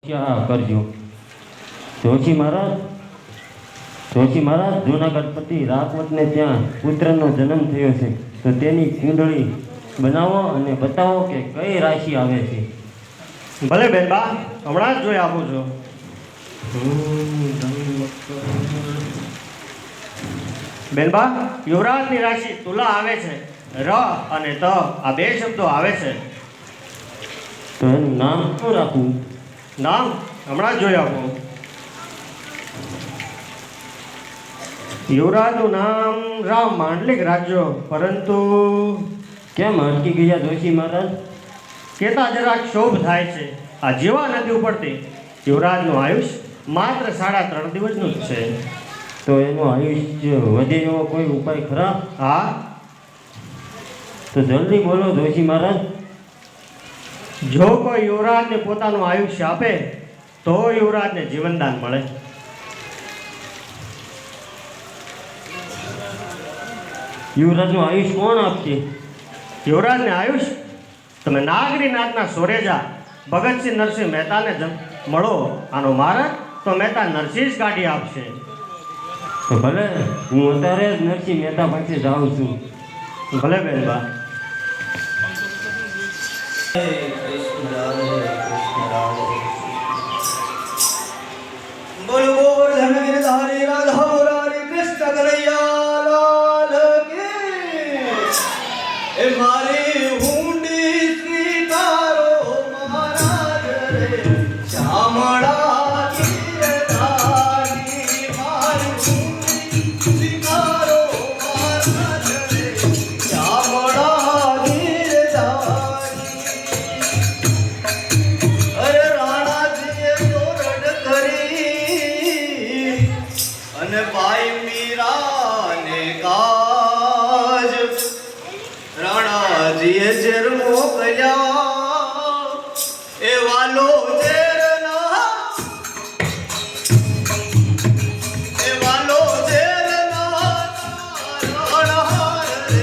ક્યાં કરજો જોશી મહારાજ જૂનાગઢ પતિ રાખવતને ત્યાં પુત્રનો જન્મ થયો છે, તો તેની કુંડળી બનાવો અને બતાવો કે કઈ રાશિ આવે છે. ભલે બેનબા, હમણાં જ જોઈ આપું છું. બેનબા, યુવરાજની રાશિ તુલા આવે છે. ર અને ત આ બે શબ્દો આવે છે. તો એનું નામ શું રાખવું? નામ હમણાં જ જોઈ આપું. યુવરાજનું નામ રામ માંડલિક રાખજો, પરંતુ કેમ અટકી ગયા જોશી મહારાજ? કેતા જરાક શોભ થાય છે. આ જીવા નથી ઉપડતી. યુવરાજનું આયુષ્ય માત્ર 3.5 દિવસનું જ છે. તો એનું આયુષ્ય વધે એવો કોઈ ઉપાય ખરા? હા, તો જલ્દી બોલો જોશી મહારાજ. જો કોઈ યુવરાજને પોતાનું આયુષ્ય આપે તો યુવરાજને જીવનદાન મળે. યુવરાજનું આયુષ્ય કોણ આપશે? યુવરાજને આયુષ્ય તમે નાગરીનાથના સોરેજા ભગતસિંહ નરસિંહ મહેતાને મળો. આનો માર્ગ તો મહેતા નરસિંહ જ કાઢી આપશે. તો ભલે, હું અત્યારે જ નરસિંહ મહેતા પાસે જાઉં છું. ભલે બેનબા. બોલો ગોવર્ધન ગિરધારી રાધા મુરારી કૃષ્ણ કનૈયા લાલ કી. એ મારી હુંડી સ્વીકારો મહારાજ રે, શામળા ગિરધારી મારી હુંડી સ્વીકારો મહારાજ રે, શામળા ગિરધારી. અરે રાણાજીએ તોરણ કરી અને બાઈ મીરાને કાજ રાણાજીએ ઝેર મોકલ્યા. એ વાલો ઝેરના એ વાલો ઝેરના રાણા રે,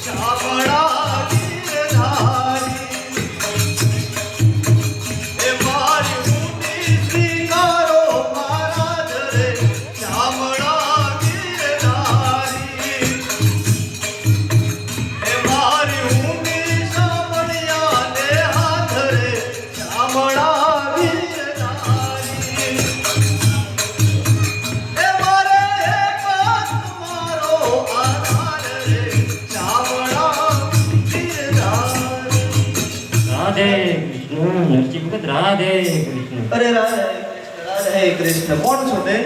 શામળા ગિરધારી. એ મારી હુંડી સ્વીકારો મહારાજ રે, શામળા ગિરધારી. એ મારી હુંડી શામળિયાને હાથ રે, શામળા ગિરધારી. એ મારે એક મારો આધાર રે, શામળા ગિરધારી. રાધે કૃષ્ણ. નરસિંહ ભગત રાધે કૃષ્ણ. અરે રાધે કૃષ્ણ. કોણ છો બેન?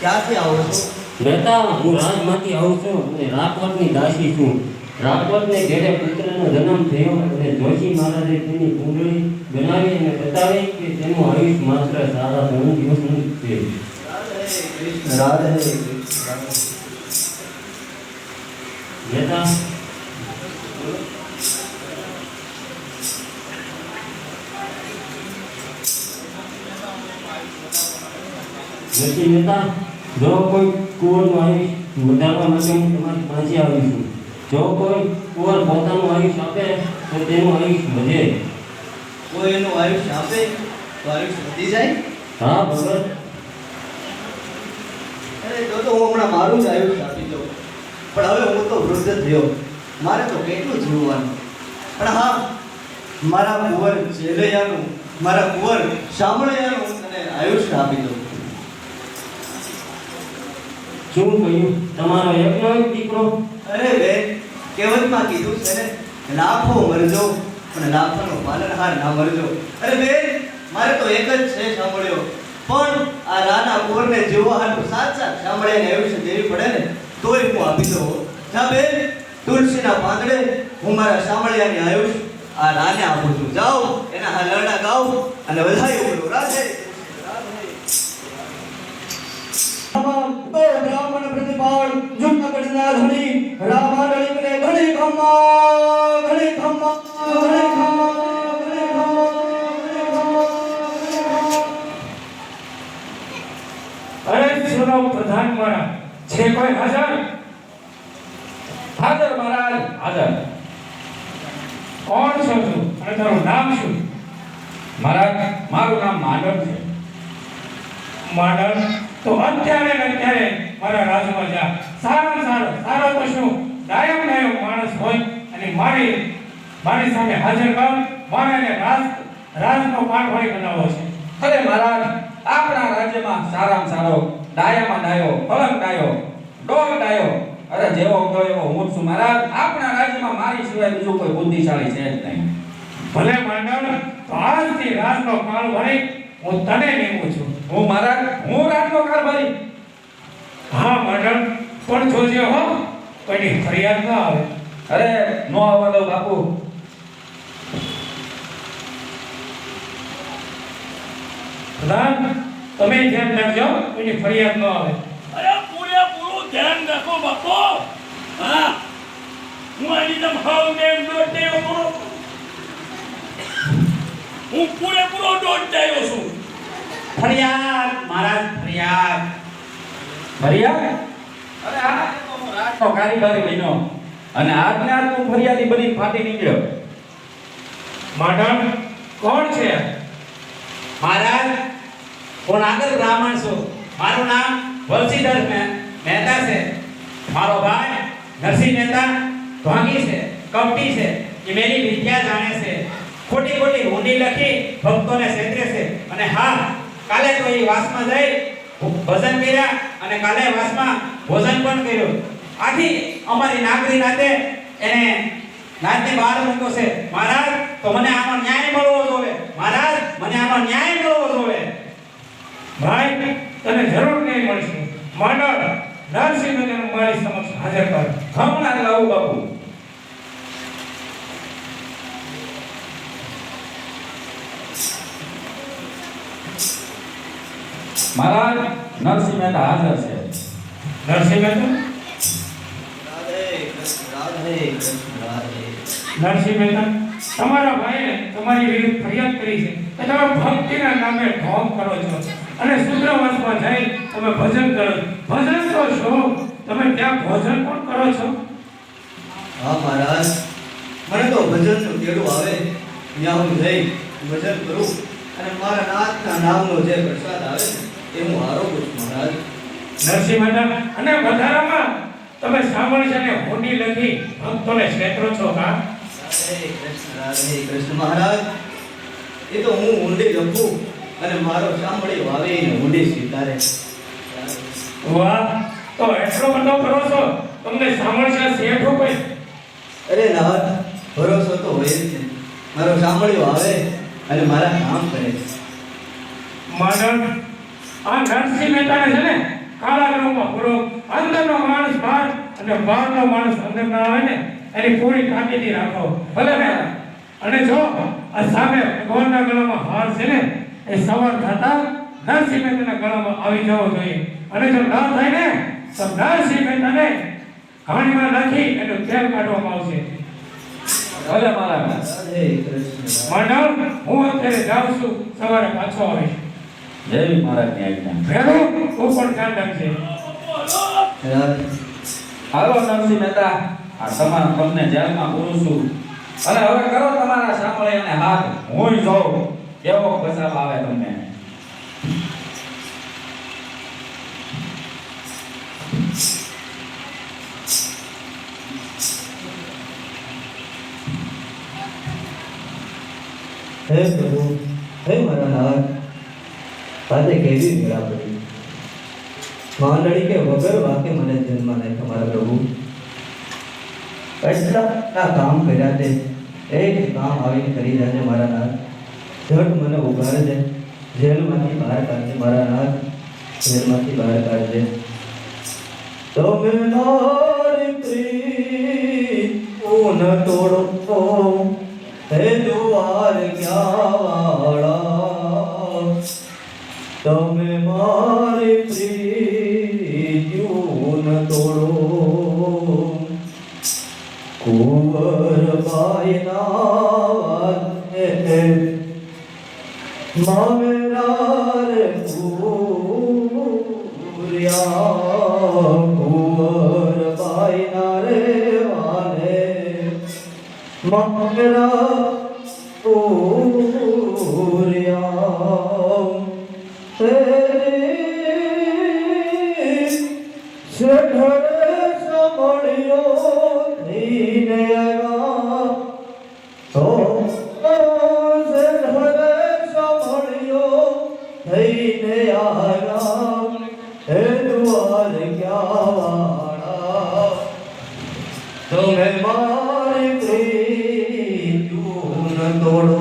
ક્યાંથી આવો છો? મહેતા, હું રાજમાંથી આવું છું અને રાખવતની દાસી છું. રાખવતને ઘેરે પુત્રનો જન્મ થયો અને જોશી મહારાજે તેની કુંડળી બનાવી અને બતાવી કે તેનું આયુષ્ય માત્ર 3.5 દિવસનું જ છે. રાધે કૃષ્ણ. મહેતા, નરસિંહ મહેતા, જો કોઈ કુંવરનું આયુષ્ય વધારવા માટે હું તમારી પાસે આવી છું. જો કોઈ કુંવર પોતાનું આયુષ્ય આપે તો તેનું આયુષ્ય વધે. કોઈ એનું આયુષ્ય આપે તો આયુષ્ય વધી જાય. હા ભગત. અરે તો હું હમણાં મારું જ આયુષ્ય આપી દઉં. પણ હવે હું તો વૃદ્ધ થયો, મારે તો કેટલું જીવવાનું. પણ હા, મારા કુંવર જેલૈયાનું, મારા કુંવર શામળિયાનું તને આયુષ્ય આપી દઉં. શું કહ્યું? તમારો એકનો એક દીકરો? અરે બેન, કહેવતમાં કીધું છે ને, લાખો મરજો પણ લાખોનો પાલનહાર ના મરજો. અરે બેન, મારે તો એક જ છે સાંભળ્યો, પણ આ રાના કુંવરને જીવવા હાટું સાચા સાંભળ્યાને આયુષ્ય દેવી પડે ને, તોય હું આપી દઉં. જા બેન, તુલસીના પાંદડે હું મારા સાંભળ્યાની આયુષ્ય આ રાને આપું છું. જાઓ, એના હાલરડા ગાઓ અને વધાઈ ઉડો. રાધે ઓ બ્રાહ્મણ પ્રતિપાળ જૂનાગઢના ધણી રામાડળીને ઘણી ખમ્મા ઘણી ખમ્મા ઘણી ખમ્મા ઘણી ખમ્મા ઘણી ખમ્મા. અરે સુનો પ્રધાન મારા છે કોઈ હાજર? હાજર મહારાજ હાજર. કોણ છો તું અને તારું નામ શું? મહારાજ મારું નામ માંડવ છે. માંડલ તો અત્યારે ને અત્યારે મારા રાજમાં જા. સારો તો શું ડાયમ માણસ હોય અને મારી સામે હાજર કર. મારે રાજનો પાઠવાળી બનાવવો છે. અરે મહારાજ આપણા રાજ્યમાં સારામાં સારો ડાયામાં ડાયો, પલંગ ડાયો, ડોગ ડાયો, અરે જેવો કહો એવો હું જ છું મહારાજ. આપણા રાજ્યમાં મારી સિવાય બીજું કોઈ બુદ્ધિશાળી છે જ નહીં. ભલે માંડલ તો આજથી રાજનો કાળભારી હું તને નિમું છું. હું રાજનો કારભારી. હા માંડલ, પણ જોજે હો કોઈની ફરિયાદ ન આવે. અરે નો આવવા દો બાપુ. પ્રધાન, તમે ધ્યાન રાખજો કોઈની ફરિયાદ ન આવે. અરે પૂરેપૂરું ધ્યાન રાખો બાપો. હા, હું આની જેમ હાવ દોડ દેવો પૂરો. હું પૂરેપૂરો દોડ દેવો છું. ફરિયાદ મહારાજ, ફરિયાદ. ફરિયાદ? અરે આ તો હું રાજનો કારીગર બન્યો અને આજને આજ હું ફરિયાદી બની ફાટી નીકળ્યો. માંડલ કોણ છે? મહારાજ હું નાગર બ્રાહ્મણ છું. મારું નામ વલસીધર મહેતા છે. મારો ભાઈ નરસિંહ મહેતા ઢોંગી છે, કપટી છે. એ મેરી વિદ્યા જાણે છે. ખોટી ઊંડી લખી ભક્તોને છેતરે છે. અને હા, કાલે તો એ વાસમાં જઈ ભજન કર્યા અને કાલે વાસમાં ભોજન પણ કર્યું. આથી અમારી નાગરી નાતે એને નાતની બહાર મૂક્યો છે. મહારાજ તો મને આમાં ન્યાય મળવો જોઈએ. મહારાજ મને આમાં ન્યાય મળવો જોઈએ. ભાઈ, તને જરૂર નહીં મળશે. માંડલ, નરસિંહ મહેતાને મારી સમક્ષ હાજર કર. હમણાં લાવું બાપુ. મહારાજ નરસિંહ મહેતા હાજર છે. નરસિંહ મહેતા? રાધે કૃષ્ણ રાધે. નરસિંહ મહેતા, તમારા ભાઈએ તમારી વિરુદ્ધ ફરિયાદ કરી છે કે તમે ભક્તિના નામે ઢોંગ કરો છો અને શુદ્રવાસમાં જઈ તમે ભજન કરો છો. ભજન તો છો, તમે ત્યાં ભોજન પણ કરો છો. હા મહારાજ, મને તો ભજનનું તેડું આવે ત્યાં હું જઈ ભજન કરું અને મારા નાથના નામનો જે પ્રસાદ આવે ને એ હું આરોગું છું મહારાજ. નરસિંહ મહેતા, અને વધારામાં તમે સાંભળશે ને હોડી લખી ભક્તોને છેતરો છો. કા રાધે કૃષ્ણ મહારાજ, એ તો હું ઊંડી લખું અને મારો સાંભળી વાવીને ઊંડી સ્વીકારે. વાહ, તો એટલો બધો ભરોસો તમને સાંભળશે શેઠો કોઈ? અરે નાથ, ભરોસો તો હોય જ છે. મારો સાંભળ્યો આવે અને મારા કામ કરે. માનવ, આ નરસિંહ મહેતાને છે ને કાળા ગ્રહમાં પૂરો અંદરનો માણસ બહાર અને બહારનો માણસ અંદર ના આવે ને એની પૂરી તાકીદી રાખો. ભલે ને. અને જો આ સામે ભગવાનના ગળામાં હાર છે ને એ સવાર થતા નરસિંહ મહેતાના ગળામાં આવી જવો જોઈએ. અને જો ના થાય ને તો નરસિંહ મહેતાને ઘાણીમાં નાખી એનું તેલ કાઢવામાં આવશે. ભલે મહારાજ. રાધે કૃષ્ણ. માનવ, હું અત્યારે જાઉં છું, સવારે પાછો આવીશ. જય મહારાજની આજ્ઞા. ભેરું તું પણ ધ્યાન રાખજે. રાધે. હાલો નરસિંહ મહેતા, આ તમારા તમને જેલમાં પૂરું છું અને હવે કરો તમારા સાંભળે અને હાથ. હું જોઉં કેવો પસાબ આવે તમને. હે પ્રભુ, હે મારા નાથ, આજે કેવી વેળા પડી. માંડળી કે વગર વાકે મને જન્મ નાખ્યો મારા પ્રભુ. એટલા કામ કર્યા તે એક કામ આવીને કરી જાજે મારા નાથ. ઝટ મને ઉગાડજે, જેલમાંથી બહાર કાઢજે મારા નાથ, જેલમાંથી બહાર કાઢજે. તમે મારી પ્રીત ન તોડો હે દ્વાર વાળા. તમે મારી પ્રીત ન તોડો. કુંવરબાઈના મામેરા રે પૂર્યા. કુંવરબાઈના રે વાલે મામેરા પૂર્યા. तुम्हें मारी प्रीत न तोड़ो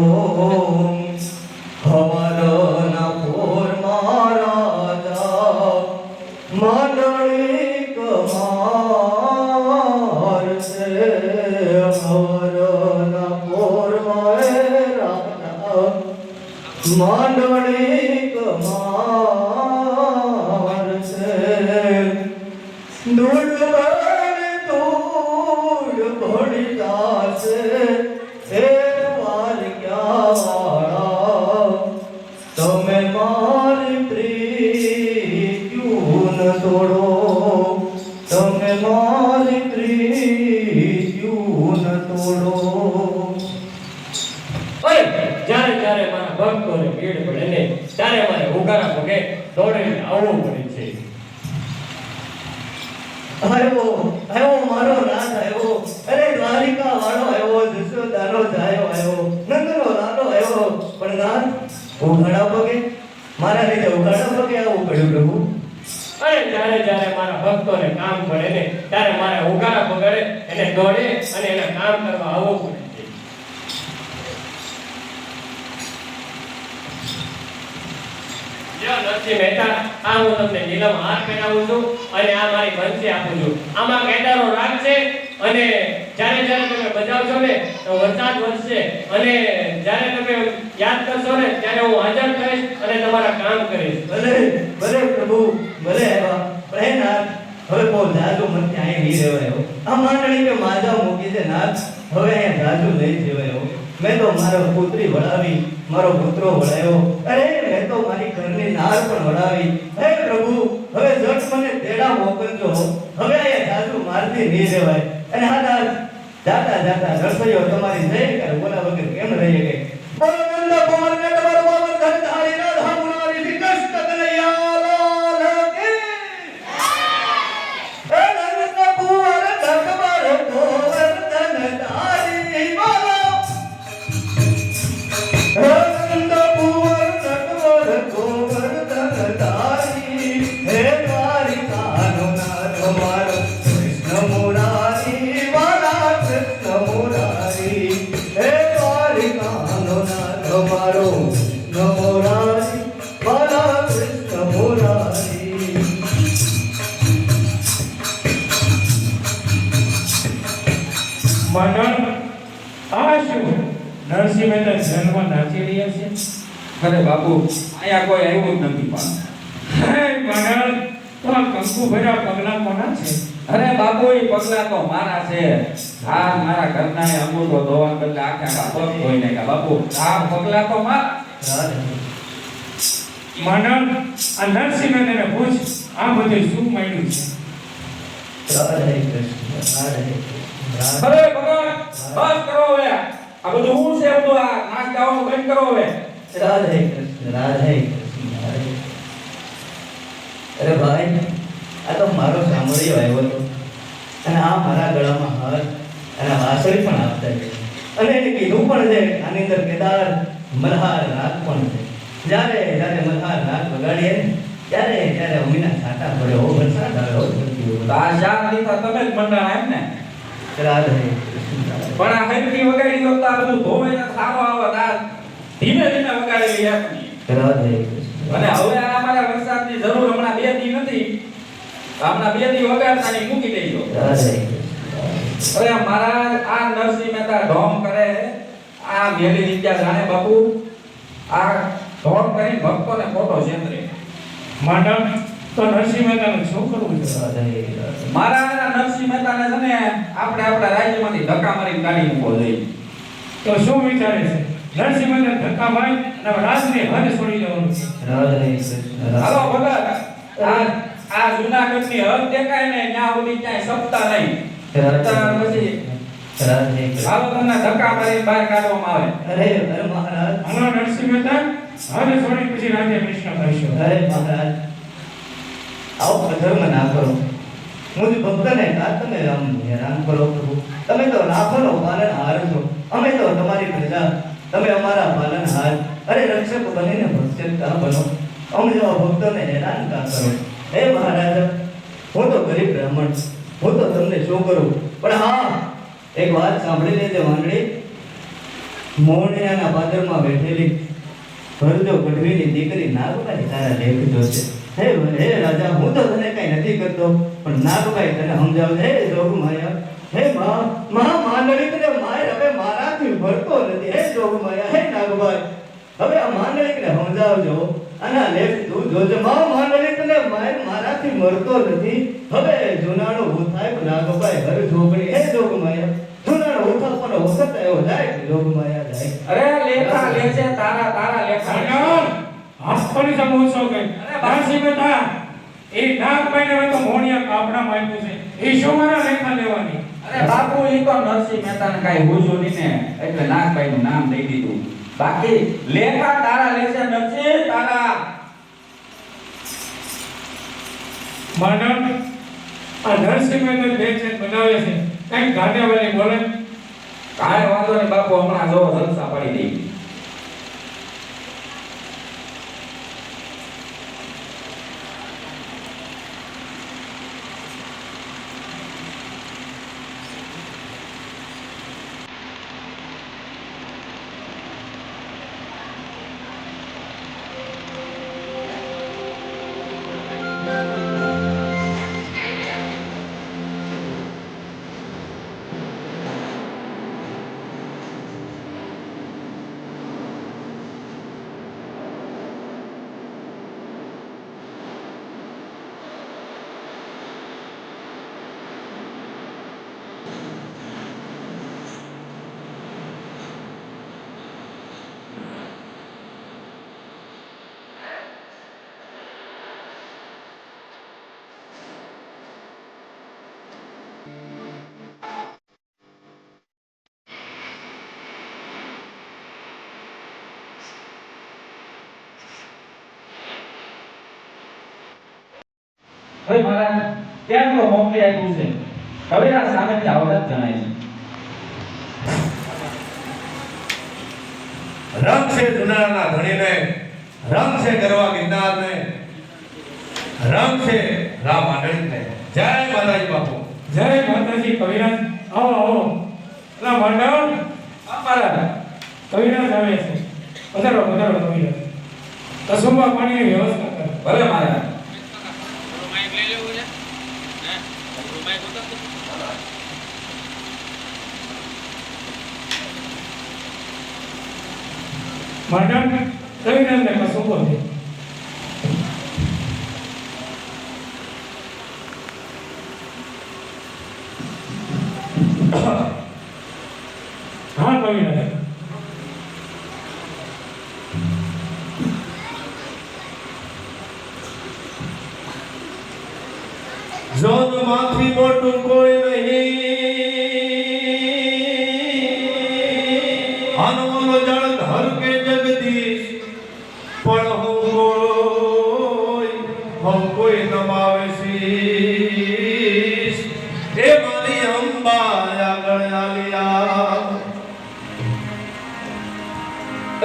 हमारा न पोर मारा जा मंडली कमार से हमारा न पोर मारा मंडली कमार से दूर भड़ी दास हे वार क्या वाड़ा तुम्हें मारी प्रीत क्यों न तोड़ो तुम्हें मारी प्रीत क्यों न तोड़ो અરે જ્યારે જ્યારે મારા ભક્તોને ભીડ પડે ને ત્યારે મારે ઉગારા પગે દોડીને આવવું પડે છે. આવ્યો આવ્યો મારો રાજ આવ્યો અરે દ્વારિકા વાળો આવ્યો જશોદાનો જાયો આવ્યો નંદનો લાલો આવ્યો પણ નાથ ઉઘાડા પગે મારા લીધે ઉઘાડા પગે આવવું પડ્યું પ્રભુ. અરે જ્યારે જ્યારે મારા ભક્તોને કામ પડે ને ત્યારે મારે ઉગારા પગડે એને દોડે અને એને કામ કરવા આવવું પડે છે. નરસિંહ મહેતા, આ હું તમને નીલમ હાર પહેરાવું છું અને આ મારી બંસી આપું છું. આમાં કેદારો રાગ છે અને જ્યારે જ્યારે તમે બજાવશો ને તો વરસાદ વરસશે અને જ્યારે તમે યાદ કરશો ને ત્યારે હું હાજર થઈશ અને તમારા કામ કરીશ. ભલે ભલે પ્રભુ ભલે આવ્યા પણ હે નાથ હવે બહુ જાજુ મને અહીં નહીં રહેવાયો આ માંડણી કે માજા મૂકી છે નાથ હવે અહીંયા જાજુ નહીં જવાયો મેં તો મારો પુત્રી વળાવી મારો પુત્રો વળાયો અરે મેં તો મારી ઘરની નાર પણ વળાવી હે પ્રભુ હવે જટ મને તેડા મોકલજો હવે અહીંયા જાજુ મારતી નહીં રહેવાય અને હા નાથ જાતા જાતા રસોઈઓ તમારી જય કરે બોલા વગર કેમ રહી ગઈ બોલો નંદ કુમાર ને તમારો બાબર ધન ધારી રાધા મુરારી શ્રી કૃષ્ણ કનૈયા લાલ કી એ નંદ કુમાર ધકબર ગોવર્ધન ધારી બોલો નંદ કુમાર ધકબર ગોવર્ધન ધારી હે દ્વારિકાનો નાથ મારો કૃષ્ણ મુરારી વાલા કૃષ્ણ મુરારી હે દ્વારિકાનો નાથ મારો કૃષ્ણ મુરારી વાલા કૃષ્ણ મુરારી. મંડળ આ શું નરસિંહ મહેતા જન્મ નાચી રહ્યા છે? અરે બાપુ અહીંયા કોઈ આવ્યું જ નથી પણ હે મંડળ તો આ કંકુ ભર્યા પગલા કોના છે? અરે બાપુ એ પગલા તો મારા છે. આ મારા ઘરના એ અંગૂઠો ધોવા બદલે આખા પગ ધોઈ નાખ્યા બાપુ. આ પગલા તો મારા. મંડળ આ નરસિંહ મહેતાને પૂછ આ બધું શું માંડ્યું છે? રાધે કૃષ્ણ રાધે કૃષ્ણ અરે ભગવાન બસ કરો હવે. આ બધું હું છે બધું આ નાચ ગાવાનું બંધ કરો હવે. રાધે કૃષ્ણ રાધે કૃષ્ણ રાધે. અરે ભાઈ આ તો મારો સાંભળ્યો આવ્યો હતો અને આ મારા ગળામાં હાર અને વાસળી પણ આપતા છે અને એને કીધું પણ છે આની અંદર કેદાર મલ્હાર રાગ પણ છે. જ્યારે જ્યારે મલ્હાર રાગ વગાડીએ ને ત્યારે ત્યારે અમીના છાંટા પડે હો વરસાદ આવે હો ધરતી ઉપર. તો આ શાક દીધા તમે જ મંડળ એમ ને? રાધે કૃષ્ણ રાધે. પણ આ હરકી વગાડી દો તો આ બધું ધોવે ને સારો આવે. આ ધીમે ધીમે વગાડેલી આપની. રાધે કૃષ્ણ. અને હવે આ અમારા વરસાદની જરૂર હમણાં 2 દી નથી. હમણાં 2 દી વગાડતાની મૂકી દેજો. રાધે અરે મારા આ નરસિંહ મહેતા ઢોમ કરે આ મેલી વિદ્યા જાણે બાપુ. આ ઢોમ કરીને ભક્તોને ખોટો છેતરે. મંડળ તો નરસિંહ મહેતાનું શું કરવું છે? રાધે રાધે. મારા નરસિંહ મહેતાને છે ને આપણે આપણા રાજ્યમાંથી ધક્કા મારીને કાઢી મૂકવો જોઈએ. તો શું વિચારે છે? નરસિંહ મહેતા ધક્કા મારી અને રાજને હદ છોડી દેવાનું છે. રાધે કૃષ્ણ હાલો રાધે. ભગત આ જૂનાગઢની હદ દેખાય ને ત્યાં સુધી ક્યાંય સપતા નહીં. સપ્તાહ પછી રાધે કૃષ્ણ. હાલો તમને ધક્કા મારીને બહાર કાઢવામાં આવે. અરે અરે મહારાજ હલો નરસિંહ મહેતા હવે થોડી પછી રાજ્ય કૃષ્ણ કરીશું. અરે મહારાજ આવો અધર્મ ના કરો. મુજ ભક્તને કા તમે આમ હેરાન કરો પ્રભુ. તમે તો લાખોનો પાલનહાર છો. અમે તો તમારી પ્રજા, તમે અમારા પાલનહાર. અરે રક્ષક બનીને ભક્ષક કા બનો. અમ જેવા ભક્તોને હેરાન કા કરો. હે મહારાજ, હું તો ગરીબ બ્રાહ્મણ, હું તો તમને શું કરું. પણ હા, એક વાત સાંભળી લેજે વાંદડી. મોહણિયાના પાદરમાં બેઠેલી ભરજો ગઢવીની દીકરી નાગબાઈ તારા લેખ જોશે. હે રાજા, હું તો તને કઈ નથી કરતો, પણ નાગબાઈ તને સમજાવજે. હે જોગમાયા, હે માંડળી તને માર હવે મારાથી ભરતો નથી. હે જોગમાયા, હે નાગબાઈ, હવે આ માંડળીને સમજાવજો. આના લેખ તું જોજે. માંડળી તને મારાથી મરતો નથી. હવે જુનાળો ઉથાય નાગબાઈ હર જોગણી. હે જોગમાયા, જુનાળો ઉથા પર વખત આવ્યો જાય જોગમાયા જાય. અરે લેખા લેશે તારા લેખા. હાસ્પરી સમોસો કે દાસી બેટા એ નાગભાઈ ને તો મોણિયા કાપડામાં આપ્યું છે. એ શું મારા લેખા લેવાની? અરે બાપુ ઈ તો નરસિંહ મહેતાને કાઈ હુજુ ની ને એટલે નાગભાઈ નું નામ દઈ દીધું. બાકી લેખા તારા લેશે નરસિંહ તારા. માનવ આ નરસિંહ મહેતા બે છે બનાવે છે કઈ ગાંડિયાવાળી બોલે. કાંઈ વાંધો નહીં બાપુ, હમણાં જો જલસા પડી દઈ. હવે મહારાજ ત્યાં તો મોકલી આપ્યું છે. હવે આ સામેથી આવડત જણાય છે. રંગ છે જુનારના ધણીને, રંગ છે ગરવા ગિરનારને, રંગ છે રામ માંડળીને. જય માતાજી બાપુ. જય માતાજી. કવિરાજ આવો આવો. એલા મંડળ મહારાજ કવિરાજ આવે છે. પધારો પધારો કવિરાજ. કસુંબા પાણીની વ્યવસ્થા કરો. ભલે મહારાજ. મંડળ કવિરાજને કસુંબો છે. હા કવિરાજ. જોન માંથી મોટું કોઈ નહીં, હનુમનો જળ ધર કે જગદીશ, પણ હું કોઈ નમાવે શીશ. એ મારી અંબા આગળ આલિયા,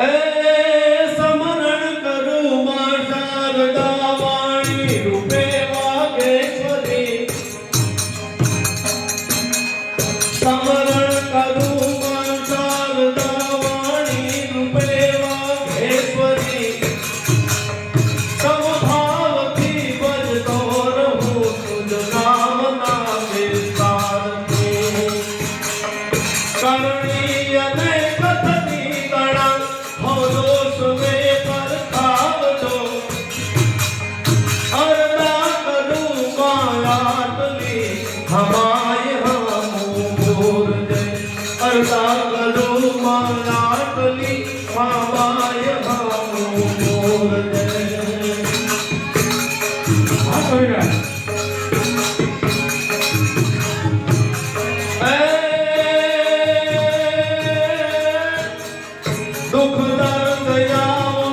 એ સમરણ કરું માં શારદા વાણી રૂપે વાગેશ્વરી. સમરણ કરું માં શારદા વાણી રૂપે વાગેશ્વરી. સમભાવથી ભજતો રહું તુજ નામ ના વિસ્તારથી. કરણી અને કથની ગણા હો દોષ મે પરખાવજો. અરદા કરું માયાતલી હમાય હમું ભૂરજે. અરદા કરું માયાતલી હમાય હમું ભૂરજે. હા કવિરાજ. દુઃખ દર્દ આવો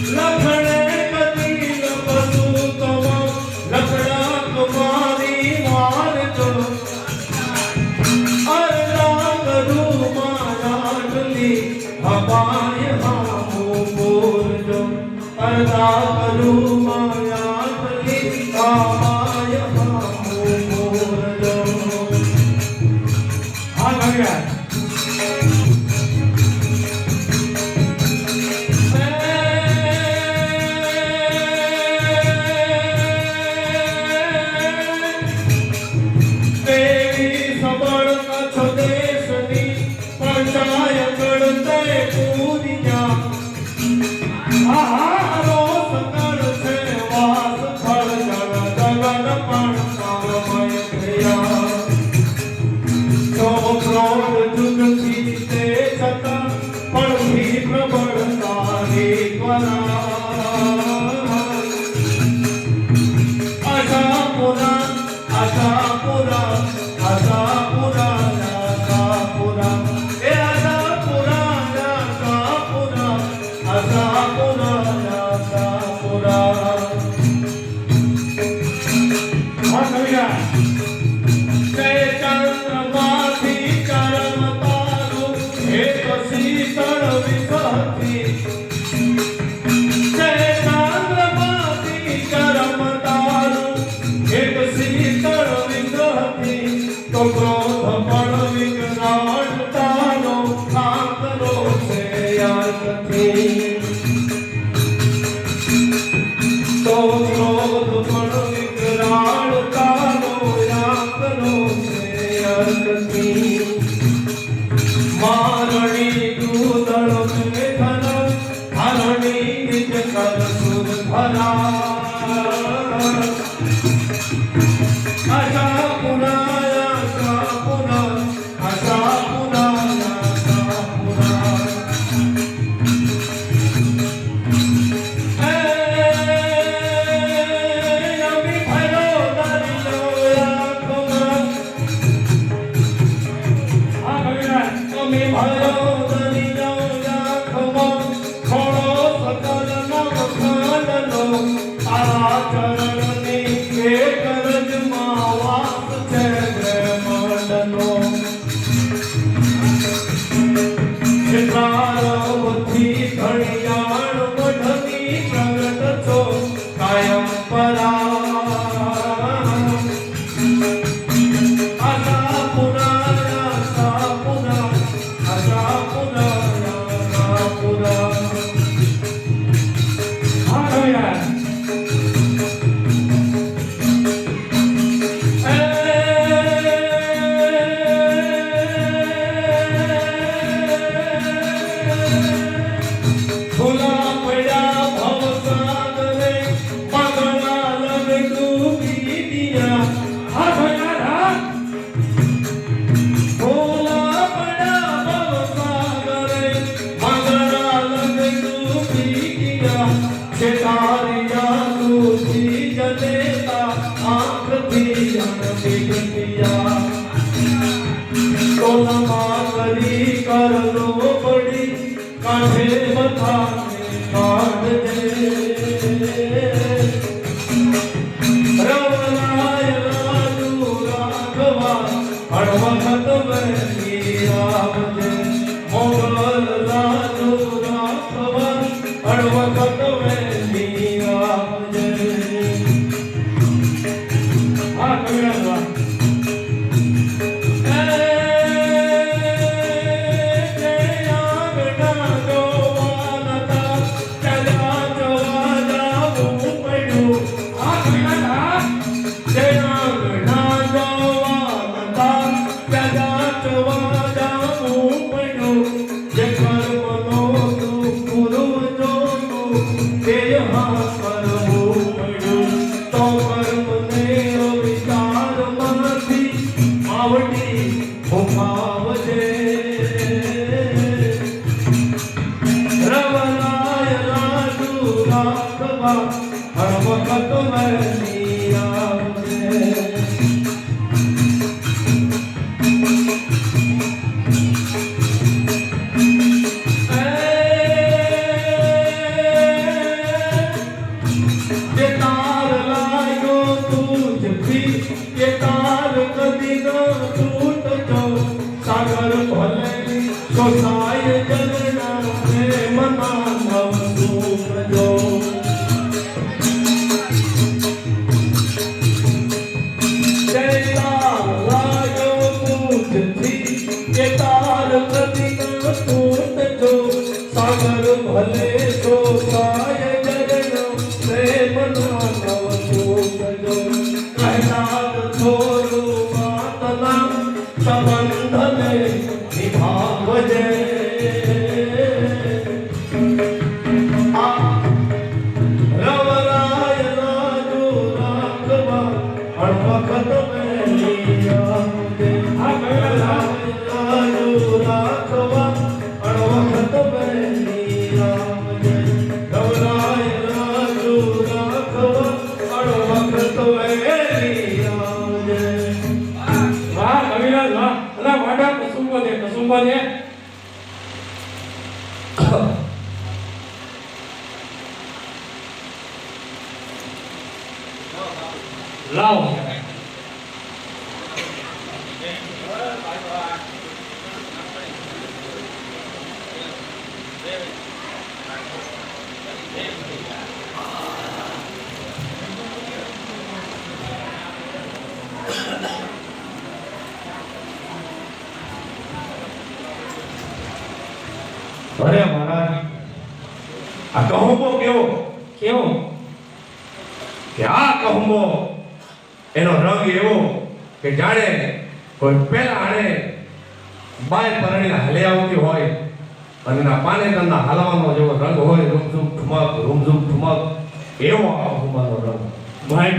લખણે કદી લપસું તો લખડા તમારી મારજો અરલા કરું મારાટલી હવાય હામું બોલજો અરલા કરું મારાટલી હવાય હામું બોલજો હા ભગવાન શોભાય જગનો પ્રેમનો નવસૂતજો કહેનાર થોરું માતના સંબંધને નિભાવજે રવરાય રાજુ રાખવા અણવખત મેલી આવજે રાજુ રાખવા અણવખત મેલી આવજે રવરાય રાજુ રાખવા અણવખત મેલી આવજે વાહ કવિરાજ વાહ અલા વાડા કસુંબો દે લાવો અરે મહારાજ આ કહુંબો કેવો કેવો કે આ કહુંબો એનો રંગ એવો કે જાણે કોઈ પેલા આણે બાય પરણીને હાલે આવતી હોય અને એના પાને કંદા હાલવાનો જેવો રંગ હોય રૂમઝુમ ઠુમક એવો આ કહુંબાનો રંગ ભાઈ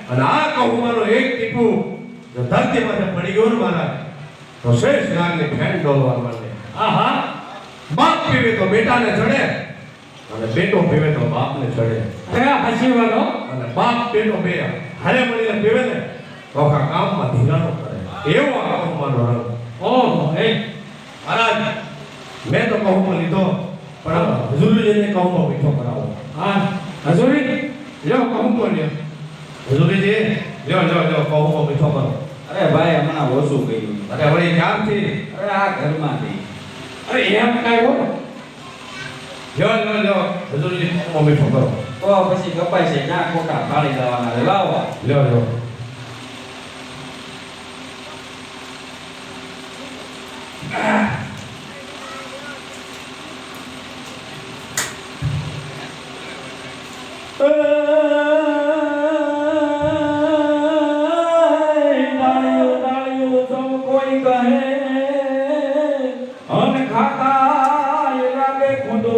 અને આ કહુંબાનો એક ટીપું જો ધરતી માથે પડી ગયો ને મહારાજ તો શેષ નાગની ફેન ડોલવા માંડે આહા બાપ પીવે તો બેટાને ચડે અને બેટો પીવે તો બાપને ચડે અરે હાચી વાત હો અને બાપ બેટો બે હારે મળીને પીવે ને તો આખા કામમાં ધીરાણો કરે એવો આ કહુંબાનો રંગ ઓહો એ મહારાજ મેં તો કહુંબો લીધો પણ હજુરીજીને કહુંબો મીઠો કરાવો હા હજુરી લ્યો કહુંબો લ્યો હજુરીજી લ્યો કહુંબો મીઠો કરો અરે ભાઈ હમણાં ઓછું કર્યું અરે વળી ક્યારથી અરે આ ઘરમાંથી અરે એમ કાંઈ હો લ્યો હજુરીજી કહુંબો મીઠો કરો તો પછી કપાય છે ક્યાં ખોટા ફાળી દેવાના લાવો લ્યો દાળિયો સૌ કોઈ કહે અન ખાતા એ લાગે ખુદો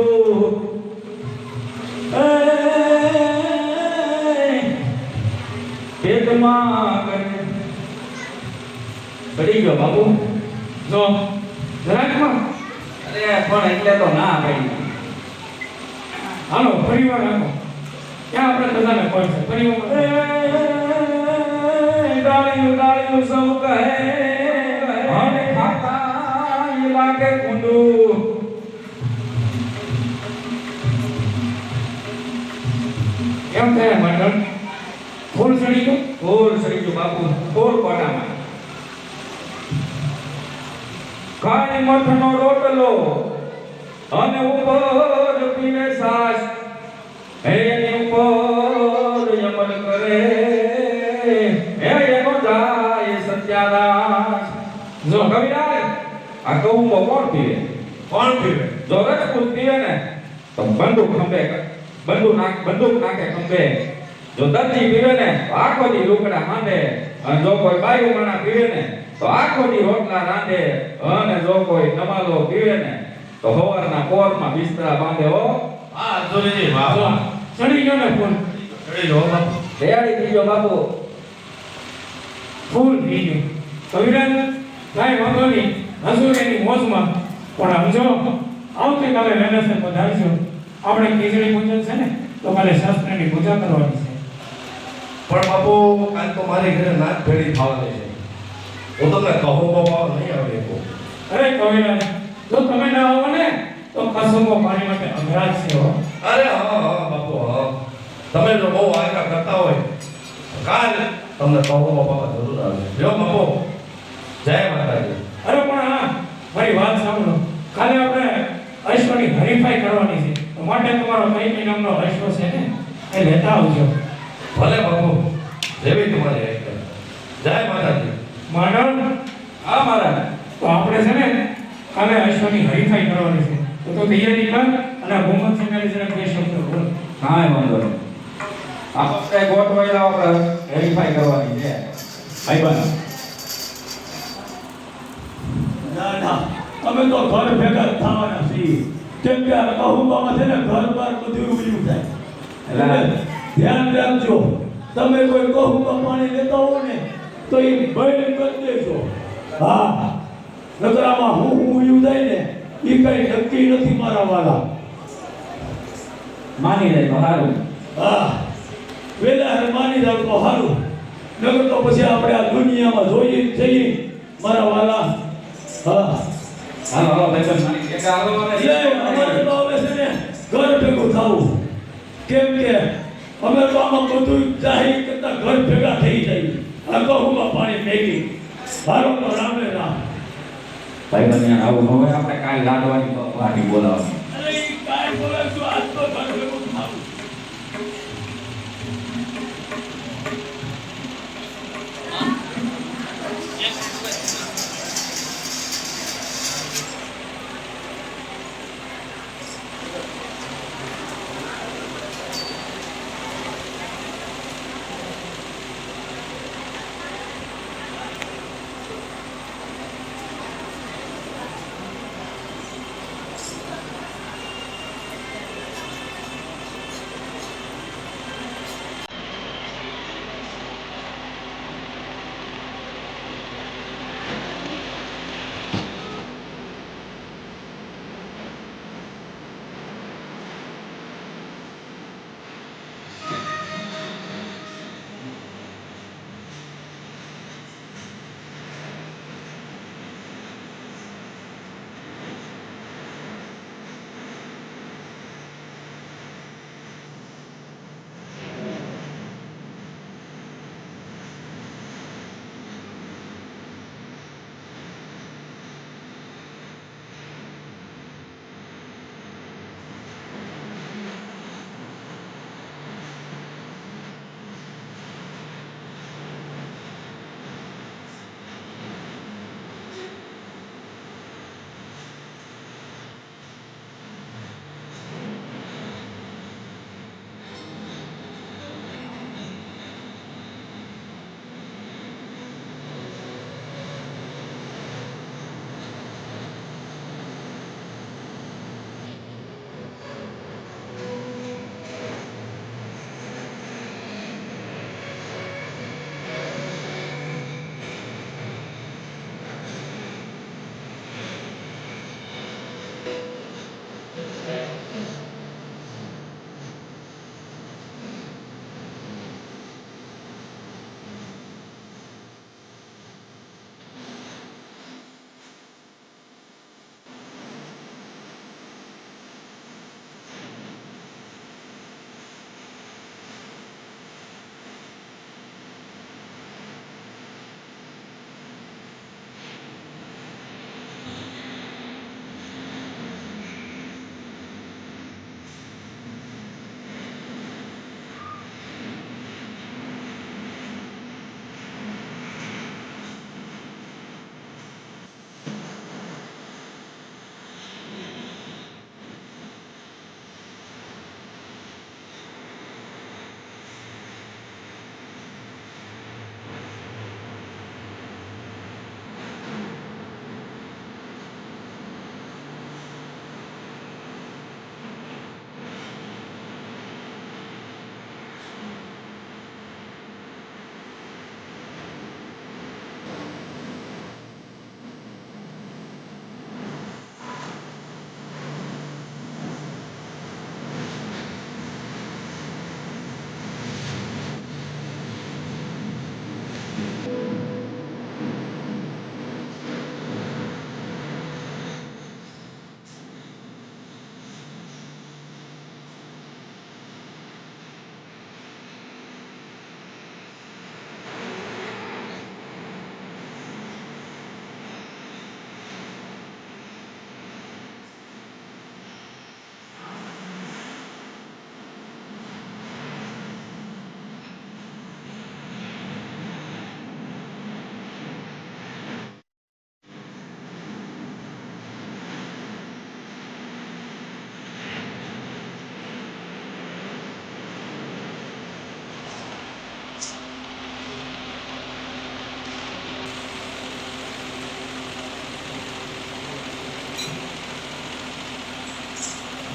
પેટમાં પડી ગયો બાપુ જો જરાકમાં અરે પણ એટલે તો ના પડી હાલો પરિવાર હાલો ક્યાં આપણે બધાને પડશે પરિવાર દાળિયું સૌ કહે અને ખાતા એ લાગે કુંડું કેમ થયા મંડળ ફૂલ ચડી ગયું ફૂલ સડી ગયું બાપુ ફૂલ કોટામાં કાળી મઠનો રોટલો અને ઉપર પીવે સાસ એની ઉપર યમન કરે એનો જાય સત્યાનાશ જો કવિરાજ આ કહુંબો કોણ પીવે કોણ પીવે જો રજપૂત પીવે ને તો બંદૂક નાખે ખંભે જો દરજી પીવે ને તો આખો દી લુગડા માંડે અને જો કોઈ બાયુ માણા પીવે ને તો આખો દી રોટલા રાંધે અને જો કોઈ નમાલો પીવે ને તો સવારના પોરમાં બિસ્તરા બાંધે હો હા હજુરીજી વાહ ચડી ગયો ને ફૂલ ચડી જો બાપુ તૈયારી થઈ ગયો બાપુ ફૂલ થઈ ગયું કવિરાજ કાંઈ વાંધો નહીં હજુરીની મોજમાં પણ સમજો આવતીકાલે વેનસે પધારજો આપણે ખીચડી પૂજન છે ને તો કાલે શાસ્ત્રની પૂજા કરવાની છે પણ બાપુ કાલ તો મારી ઘરે નાચ ભેળી થવાની છે હું તમને કહું બાબા નહીં આવે કો અરે કવિરાજ જો તમે ના આવો ને તો કસમો મારી માટે અંગરાજ છે હો અરે હા બાપુ હા તમે જો બહુ આગળ કરતા હોય તો કાલ તમને કહું બાબા જરૂર આવે લ્યો બાપુ જય માતાજી અરે પણ હા મારી વાત સાંભળો કાલે આપણે અશ્વની હરીફાઈ કરવાની છે તો માટે તમારો કઈ નામનો અશ્વ છે ને એ લેતા આવજો ભલે બાપુ જેવી તમારી આજ્ઞા જય માતાજી માનવ હા મારા તો આપણે છે ને કાલે અશ્વની હરીફાઈ કરવાની છે તો તૈયારી કર અને ભૂમત સિંહની જરા બે શબ્દો બોલ. કાંઈ વાંધો નહીં આપણે ગોઠવાયેલા આપણે વેરીફાઈ કરવાની છે ભાઈબંધ. ના ના અમે તો ઘર ભેગા થવાના છીએ કેમ કે આ કહુંબામાં છે ને ઘર બાર બધું ઉભ્યું થાય એટલે ધ્યાન રાખજો તમે કોઈ કહુંબા પાણી લેતા હો ને તો એ બંધ કરી દેજો હા નકરામાં હું ઉભ્યું થાય ને એ કઈ નક્કી નથી મારા વાલા માની જાય તો સારું. હા વેલા હારે માની જાવ તો સારું નકર તો પછી આપણે આ દુનિયામાં જોઈએ જ જઈએ મારા વાલા હા હાલો હાલો ભાઈબંધ માની એક હાલો એટલે અમારે તો હવે છે ને ઘર ભેગું થવું કેમ કે અમે તો આમાં બધું જાહેર કરતા ઘર ભેગા થઈ જાય આ કહુંમાં પાણી ભેગી હારો તો રામે રામ ભાઈબંધ યાર આવું ન હોય આપણે કાંઈ લાડવાની વાડી બોલાવો. અરે ઈ કાંઈ બોલાવશું આજ તો ઘર ભેગું થવું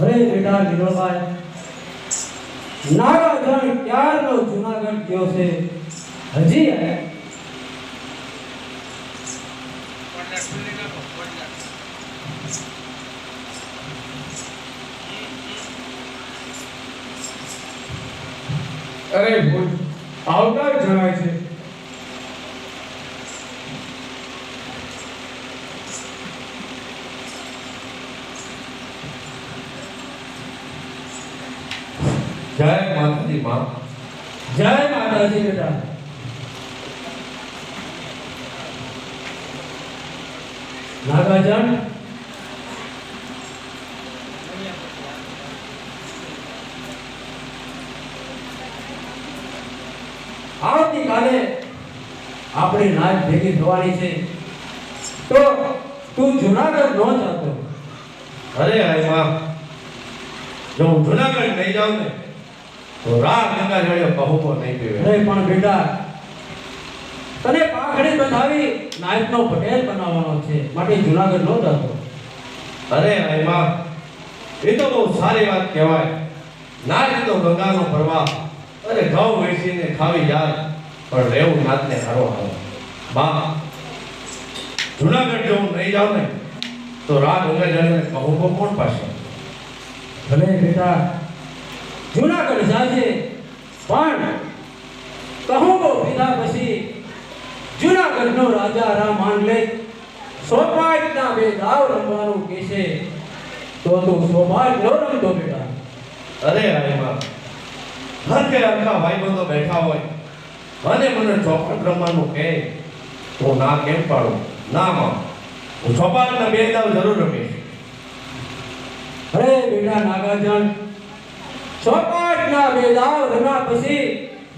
અરે બેટા વિનોદભાઈ, નાગાજણ ક્યારનો જુનાગઢ ગયો છે, હજી આયા? અરે ભૂલ આવતા જ જણાય છે. જય માતાજી માં. જય માતાજી બેટા. નાગાજણ, આવતીકાલે આપણી નાચ ભેગી થવાની છે, તો તું જુનાગઢ ન જતો. અરે આઈમાં જો હું જુનાગઢ નહીં જાઉં ને તો રાત ગંગા જળિયો કહુકો નહીં પીવે. અરે પણ બેટા, તને પાઘડી બંધાવી નાયકનો પટેલ બનાવવાનો છે, માટે જુનાગઢ ન જતો. અરે આઈમાં એ તો બહુ સારી વાત કહેવાય. નાચ તો ગંગાનો પ્રવાહ. અરે ઘઉં વેચીને ખાવી યાર, પણ રહેવું નાચને હારો હારો. બા જુનાગઢ જો હું નહીં જાઉં ને તો રાત ગંગા જળિયોને કહુકો કોણ પાસે? ભલે બેટા જુનાગઢ જાજે, પણ કહુંબો પીધા પછી જુનાગઢનો રાજા રામ માંડલે સોપાટના બે દાવ રમવાનું કહેશે, તો તું સોપાટ ન રમતો બેટા. અરે આઈમાં હર કે આખા ભાઈબંધો બેઠા હોય અને મને ચોપટ રમવાનું કહે તો ના કેમ પાડું? ના માં, હું ચોપાટના બે દાવ જરૂર રમીશ. અરે બેટા નાગાજણ, ચોપાટના બે દાવ રમ્યા પછી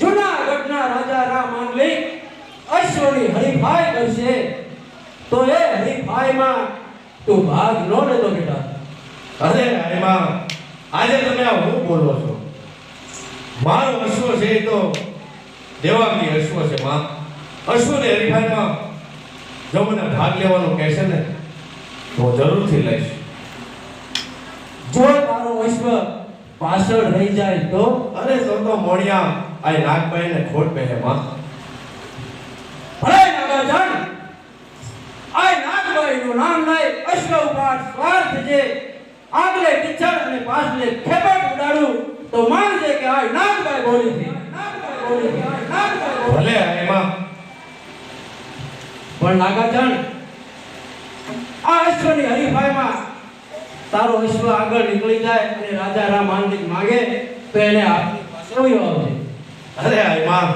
જુનાગઢના રાજા રામ માંડલે અશ્વની હરીફાઈ કરશે, તો એ હરીફાઈમાં તું ભાગ ન લેતો બેટા. અરે આઈમાં આજે તમે આ હું બોલો છો? મારો અશ્વ છે એ તો દેવાંગી અશ્વ છે માં. અશ્વની હરીફાઈમાં જો મને ભાગ લેવાનું કહેશે ને તો જરૂરથી લઈશ. જો તારો અશ્વ પાછળ રહી જાય તો? અરે તો મોણિયા આ નાગભાઈને ખોટ પહેરે માં. ભલે નાગાજણ, આ નાગભાઈનું નામ લઈ અશ્વ ઉપર સવાર થજે, આગલે પિછળ અને પાછલે ખેપટ ઉડાડું તો માનજે કે આ નાગભાઈ બોલી છે. ભલે એમાં પણ નાગાજણ, આ અશ્વની હરીફાઈમાં તારો અશ્વ આગળ નીકળી જાય અને રાજા રામ માંગે તો એને આપની પાસે વયો આવજે. અરે આઈમાં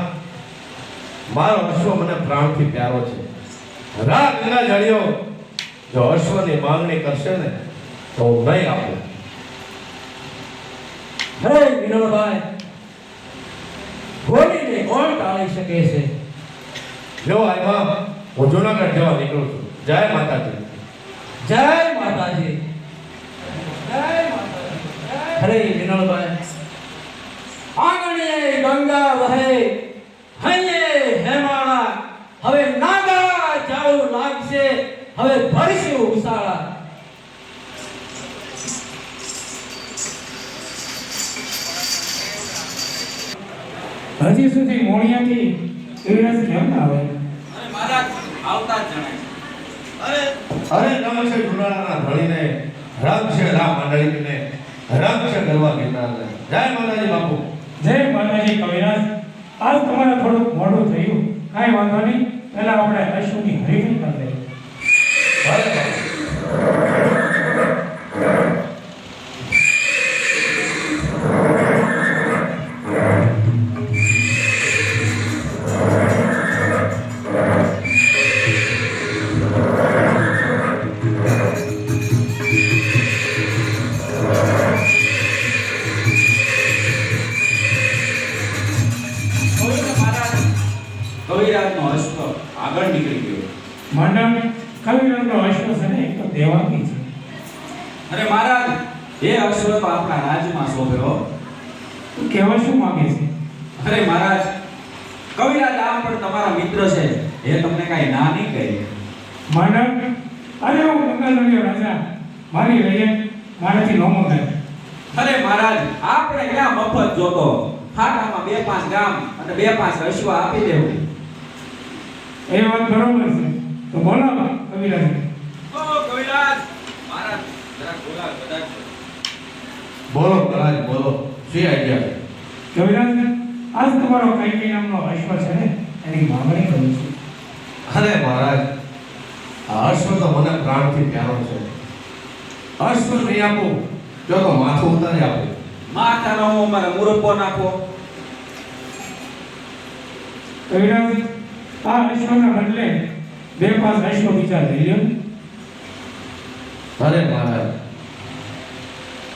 મારો અશ્વ મને પ્રાણથી પ્યારો છે. રાત ગંગા જળિયો જો અશ્વની માંગણી કરશે ને તો હું નહીં આપું. અરે વિનોદભાઈ, હોલીને કોણ ટાળી શકે છે? જો આઈમાં હું જુનાગઢ જવા નીકળું છું. જય માતાજી. જય માતાજી. જય માતાજી. અરે વિનોદભાઈ, આંગણે ગંગા વહે, હૈયે હેમાળા, હવે નાગા જાવું લાગશે, હવે ભરશું ઉસાળા. હજી સુધી મોણિયાથી કવિરાજ કેમ ના આવે? અરે મહારાજ આવતા જ જણાય. અરે રમ છે જુનાળાના ધણીને, રમ છે રામ મંડળીને, રમ છે ગરવા ગિરનારને. જય માતાજી બાપુ. જય માતાજી કવિરાજ. આજ તમારે થોડુંક મોડું થયું, કાંઈ વાંધો નહીં. પહેલા આપણે અશ્વની હરીફાઈ કરી લઈએ. ભલે બાપુ. કવિરાજનો અશ્વ આગળ નીકળી ગયો. મંડળ કવિરાજનો અશ્વ છે ને, એક તો દેવાંગી છે. અરે મહારાજ, એ અશ્વ તો આપણા રાજ્યમાં શોભ્યો. તું કહેવા શું માંગે છે? અરે મહારાજ, કવિરાજ આમ પણ તમારા મિત્ર છે, એ તમને કાંઈ ના નહીં કહે. મંડળ, અરે હું ગંગાધણીય રાજા, મારી રૈયત મારાથી ન મંગાય. અરે મહારાજ આપણે ક્યાં મફત જોતો ખાતામાં 2-5 ગામ અને 2-5 રસવા આપી દેવું. એ વાત બરોબર છે. તો બોલો કવિરાજ. ઓ કવિરાજ મહારાજ જરા બોલા બધા બોલો મહારાજ બોલો, શી આઈડિયા? કવિરાજ, આજ તમારો કઈ નામનો અશ્વ છે ને એની માંગણી કરું છું. અરે મહારાજ, આ અશ્વ તો મને પ્રાણથી પ્યારો છે. અશ્વ નહીં આપું જો તો માથું ઉતારી આપું. માથાનો મારા મુરબ્બો નાખો. કવિરાજ, આ અશ્વના બદલે 2-5 અશ્વ બીજા લઈ લ્યો. અરે મહારાજ,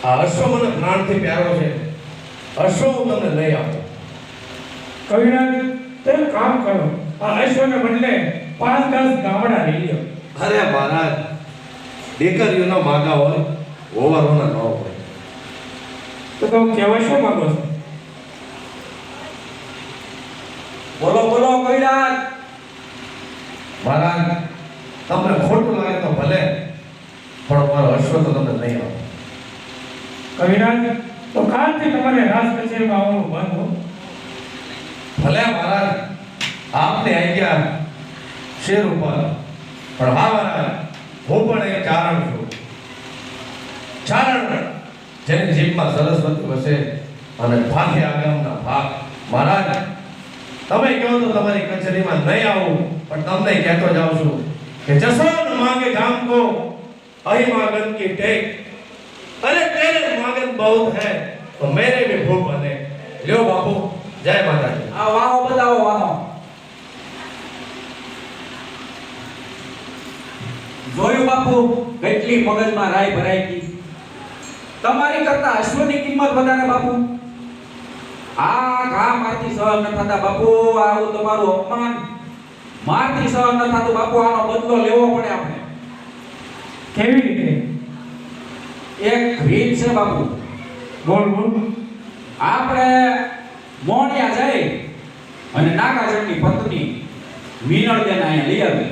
આ અશ્વ મને પ્રાણથી પ્યારો છે. અશ્વ હું તમને લઈ આપું. કવિરાજ, તે કામ કરો, આ અશ્વને બદલે 5-10 ગામડા લઈ લ્યો. અરે મહારાજ, દીકરીઓનો માગા હોય, ઓવારોના ન હોય. તો કહેવા શું માંગો છો? બોલો બોલો કવિરાજ. મહારાજ, તમને ખોટું લાગે તો ભલે, પણ મારો અશ્વ તો તમને નહીં આપો. કવિરાજ, તો કાલથી તમારે રાજ કચેરીમાં આવવાનું બંધ હો. ભલે મહારાજ, આપને આજ્ઞા શેર ઉપર, પણ હા મહારાજ, હું પણ એક ચારણ છું. ચારણ જેની જીભમાં સરસ્વતી વસે અને ભાગે આગમના ભાગ. મહારાજ, તમે કહો તો તમારી કચેરીમાં નહીં આવું, પણ તમને કહેતો જાઉં છું કે જસોન માંગે જામ કો અહીં मांगन की टेक, अरे तेरे मांगन बहुत है तो मेरे भी भूख बने. લ્યો બાપુ, જય માતાજી. આ વાહો બતાવો વાહો. જોયું બાપુ કેટલી મગજમાં રાય ભરાઈ ગઈ. તમારી કરતા અશ્વની કિંમત વધારે બાપુ. આ ઘા મારથી સહન ન થતા બાપુ. આવું તમારું અપમાન મારથી સહન ન થતું બાપુ. આનો બદલો લેવો પડે આપણે. કેવી રીતે? એક રીત છે બાપુ. બોલ બોલ. આપણે મોણિયા જઈ અને નાગાજણની પત્ની મીનળબેન અહીંયા લઈ આવી.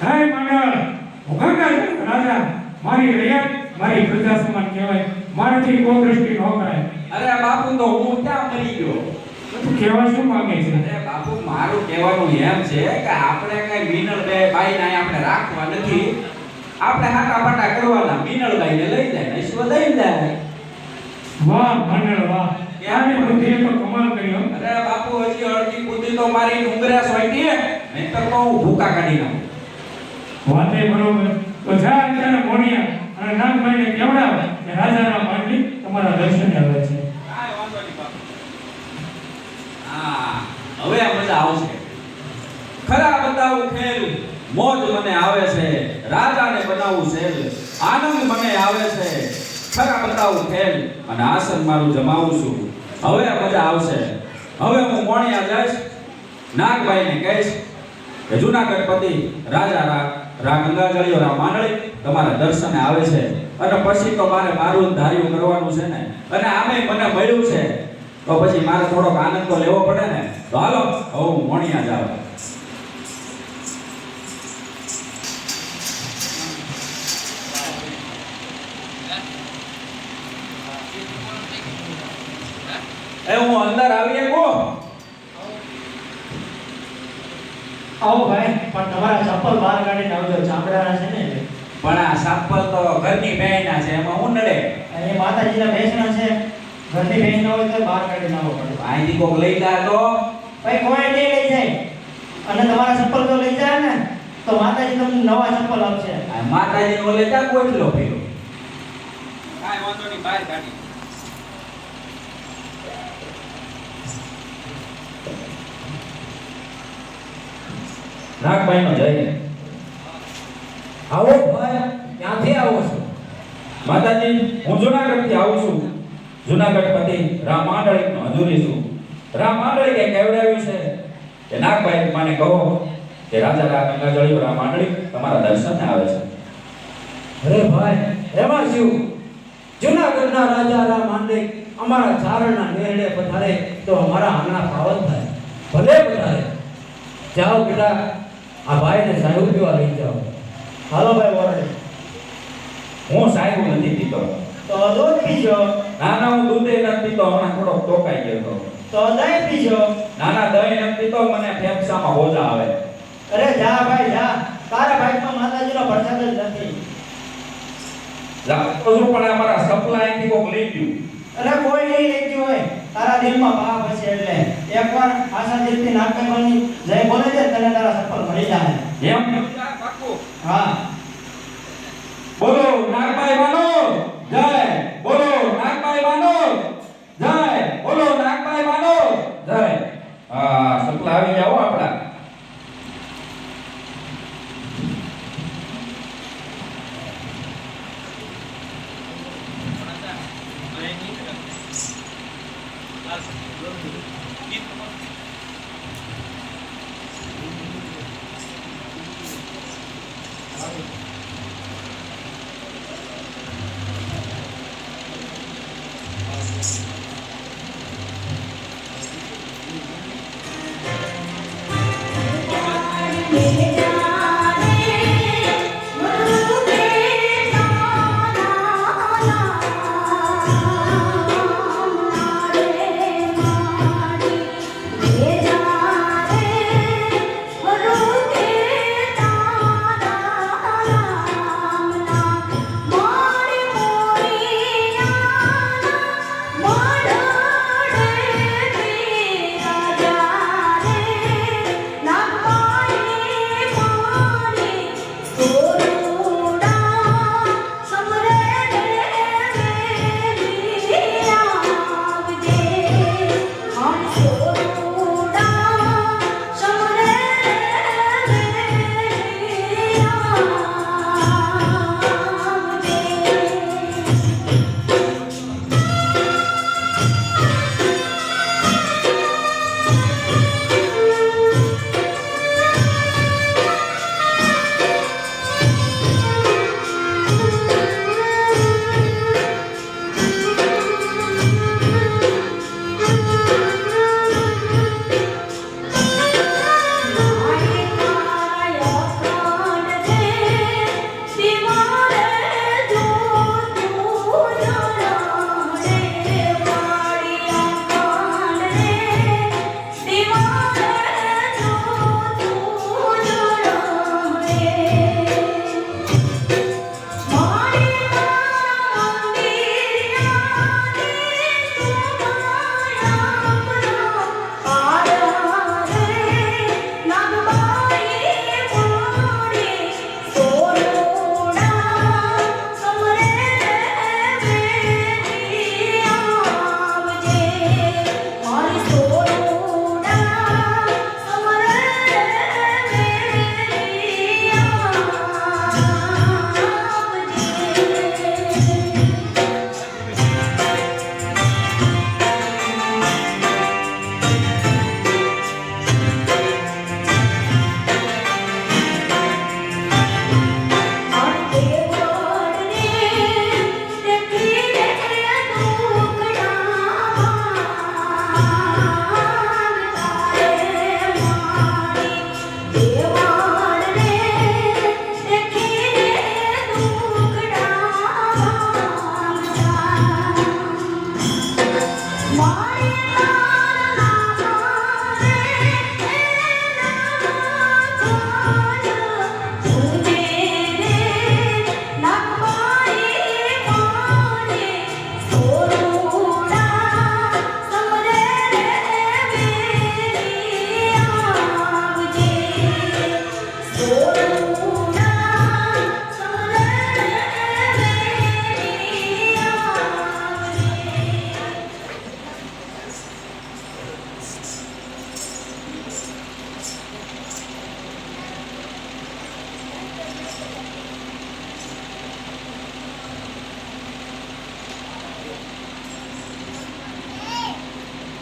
હે મંડળ, હું ગંગાજળ રાજા, મારી રૈયત મારી પ્રજા સમાન કહેવાય, મારાથી કોઈ દ્રષ્ટિ ન કરાય. અરે બાપુ, તો હું ક્યાં મરી ગયો? તું કહેવા શું માંગે છે? અરે બાપુ, મારું કહેવાનું એમ છે કે આપણે કઈ મીનળબાઈ બાઈને આપણે રાખવા નથી. આપણે હાટા પાટા કરવાના. મીનળબાઈને લઈ જાય, ઈશ્વ લઈ જાય. વાહ મંડળ વાહ, યારની બુદ્ધિએ તો કમાલ કર્યો. અરે બાપુ, હજી અડધી બુદ્ધિ તો મારી ડુંગરા સોંટી, નહીંતર તો હું ભૂકા કાઢી નાખું. વાતે બરોબર. તો જા અત્યારે મોણિયા અને નાગભાઈને કેવડાવ કે રાજાના માંડલી તમારા દર્શને આવે છે. કાંઈ વાંધો નહીં બાપુ. હા, હવે મજા આવશે. ખરા બતાવું ખેલ, મોજ મને આવે છે. રાજાને બનાવું સેલ, આનંદ મને આવે છે. ખરા બતાવું ખેલ અને આસન મારું જમાવું છું. હવે મજા આવશે. હવે હું મોણિયા જઈશ, નાગભાઈને કહીશ કે જૂનાગઢ પતિ રાજા રા ગંગાજળિયો રા માંડળી તમારા દર્શને આવે છે. અને પછી તો મારે મારું ધાર્યું કરવાનું છે ને. અને આમે મને મળ્યું છે તો પછી મારે થોડોક આનંદ તો લેવો પડે ને. તો હાલો હવે હું મોણિયા જાઉં. એ હું અંદર આવી ગયો. આવો ભાઈ, પણ તમારા ચપ્પલ બહાર કાઢીને આવજો, ચામડાના છે ને એટલે. પણ આ સાપલ તો ઘરની બહેના છે, એમાં હું નડે. એ માતાજીના બેસણા છે, ઘરની બેન હોય તો બહાર કાઢીને આવવો પડે. અહીંથી કોક લઈ જાય તો ભાઈ કોઈ નહીં લઈ જાય, અને તમારા ચપ્પલ તો લઈ જાય ને તો માતાજી તમને નવા ચપ્પલ આપશે. આ માતાજીનો ઓલે ત્યાં ગોઠલો પીરો. કાંઈ વાંધો નહીં, બહાર કાઢી. નાગભાઈનો જઈને આવો ભાઈ, ક્યાંથી આવો છો? માતાજી, હું જૂનાગઢથી આવું છું. જૂનાગઢ પતિ રામ માંડળીનો હજુરી છું. રામ માંડળી કે કેવડાવ્યું છે કે નાગભાઈ મને કહો કે રાજા રા ગંગાજળિયો રામ માંડળી તમારા દર્શને આવે છે. અરે ભાઈ, એમાં શું? જૂનાગઢના રાજા રામ માંડળી અમારા ચારણના નેરડે પધારે તો અમારા આંગણા પાવન થાય. ભલે પધારે. જાઓ બેટા, આ ભાઈને સાહેબ પીવા લઈ જાઓ. હાલો ભાઈ વરડે. હું સાહેબ નથી પીતો. તો દૂધ પીજો. ના ના હું દૂધે નથી પીતો હમણાં થોડો ટોકાઈ ગયો તો તો દહીં પીજો. ના ના દહીં નથી પીતો મને ફેફસામાં હોજા આવે અરે જા ભાઈ જા, તારા ભાઈમાં માતાજીનો પ્રસાદ જ નથી. લાગતો છું પણ અમારા સપલા અહીંથી કોક લઈ ગયું અરે કોઈ નહીં લઈ ગયું હોય, તારા દિલમાં પાપ હશે એટલે એકવાર આશા દિલથી નાગભાઈ જય બોલે છે તને તારા સફળ મળી જાય. એમ હા બોલો નાગભાઈ માનો જય, બોલો નાગભાઈ માનો જય, બોલો નાગભાઈ માનો જય. હા સપલા આવી જાઓ આપડા.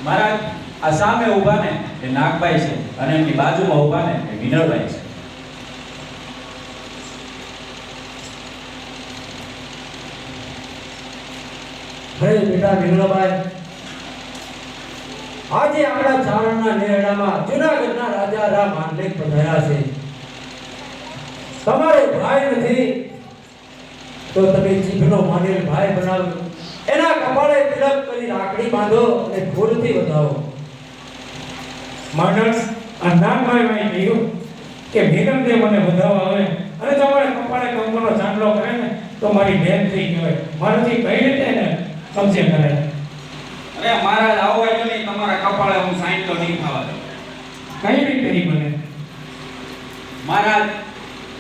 મહારાજ આ સામે ઊભા ને એ નાગભાઈ છે અને એમની બાજુમાં ઊભા ને એ વિનરભાઈ છે. હે બેટા વિનોભાઈ, આજે આપણા ચારણના નેરડામાં જૂનાગઢના રાજા રામ માંડલિક પધાર્યા છે. તમારો ભાઈ નથી તો તમે જીભનો માનેલ ભાઈ બનાવ્યો. એના કપાળે તિલક કરી રાખડી બાંધો અને ફૂલથી વધાવો. માનસ આ નાગભાઈ ભાઈ કહ્યું કે ભીગમદેવ મને વધાવવા આવે અને તમારે કપાળે કંકુનો ચાંદલો કરે ને તો મારી બેન થઈ કહેવાય. મારાથી કઈ રીતે ને સમજે કરે. અરે મહારાજ આવો એટલે નહીં, તમારા કપાળે હું સાઈન તો નહીં થવા દઉં. કઈ રીતે નહીં બને? મહારાજ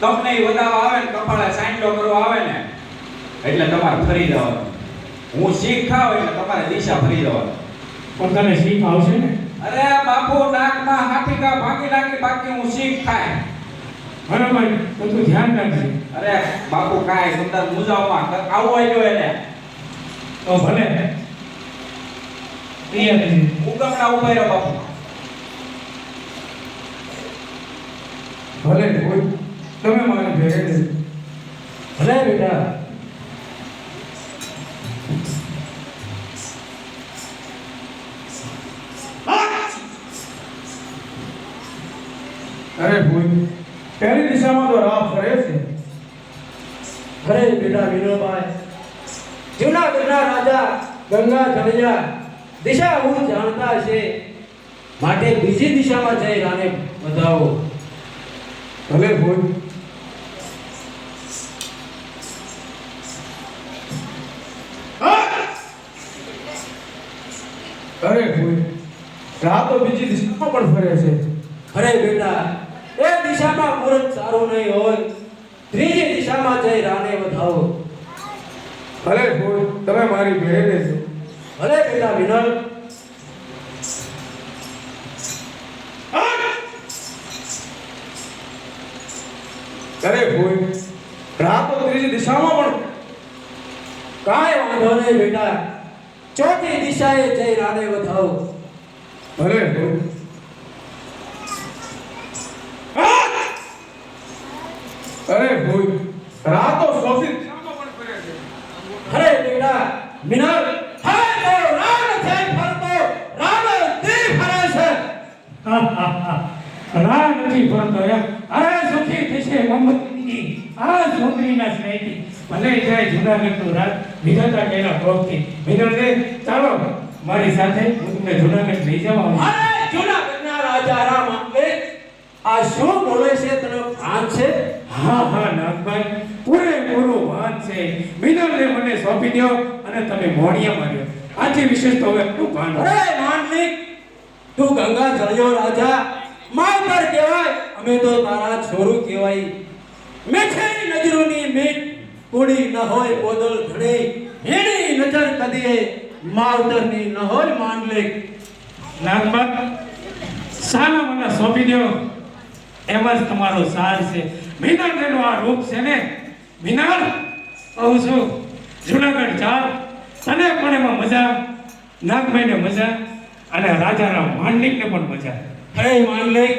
તમને વધાવવા આવે ને કપાળે સાઈન તો કરવા આવે ને એટલે તમારે ફરી જવાનું. હું શીખ ખાવ એટલે તમારે દિશા ફરી જવાનું. પણ તને શીખ આવશે ને? અરે બાપુ નાકમાં હાથીકા ભાગી નાખી બાકી હું શીખ ખાય. બરાબર, તો તું ધ્યાન રાખજે. અરે બાપુ કાંઈ સુંદર મુજાવમાં આવું હોય એને તો ભલે તૈયાર રહેજે. ઉગમણા ઉભા રહ્યો બાપુ. ભલે કોઈ તમે મારી ભેગે રહેજો. ભલે બેટા. અરે ભૂઈ પહેલી દિશામાં તો રાહ ફરે છે. અરે બેટા વિનોદભાઈ, જૂનાગઢના રાજા ગંગા જળિયા દિશા હું જાણતા છે, માટે બીજી દિશામાં જઈ રાને વધાવો. ભલે ભૂઈ. અરે ભૂઈ રાહ તો બીજી દિશામાં પણ ફરે છે. અરે બેટા, એ દિશામાં મુહૂર્ત સારું નહીં હોય, ત્રીજી દિશામાં જઈ રાને વધાવો. ભલે ભૂઈ તમે મારી ભેગે રહેજો. ભલે બેટા વિનલ. અરે ભૂઈ રાહ તો ત્રીજી દિશામાં પણ. કાંઈ વાંધો નહીં બેટા, ચોથી દિશાએ જઈ રાને વધાવો. ભલે ભૂઈ. અરે ભૂઈ રાહ તો ચોથી દિશામાં પણ ફરે છે. અરે બેટા વિનલ, હાય તો રાન છે ફરતો, રાન દી ફરે છે. રાહ નથી ફરતો એમ. અરે સુખી થશે મમતી આ છોકરીના સ્નેહથી. ભલે જાય જુનાગઢનું રાત વિધાતા એના ભોગથી. વિનોદે ચાલો મારી સાથે, હું તમને જુનાગઢ લઈ જવા. અરે જૂનાગઢના રાજા રામ આંબે, આ શું બોલે છે, તને ભાન છે? હા હા નાગભાઈ, પૂરેપૂરું વાત છે. વિનોદે મને સોંપી દો અને તમે મોણિયા માર્યો. આથી વિશેષ તો હવે એટલું ભાન. અરે માંડલિક, તું ગંગા જળિયો રાજા માવતર કહેવાય, અમે તો તારા છોરું કહેવાય. મેઠી નજરોની મીઠ કુડી ન હોય બોદલ ધણી, હેડી નજર કદીએ માવતરની ન હોય માંડલિક. નાગભાઈ સાના મને સોંપી દો, એમ જ તમારો સાર છે. વિનોદનું આ રૂપ છે ને. વિનોદ કહું છું જુનાગઢ ચાલ, તને પણ એમાં મજા, નાગભાઈને મજા અને રાજારામ માંડલિકને પણ મજા. અરે માંડલિક,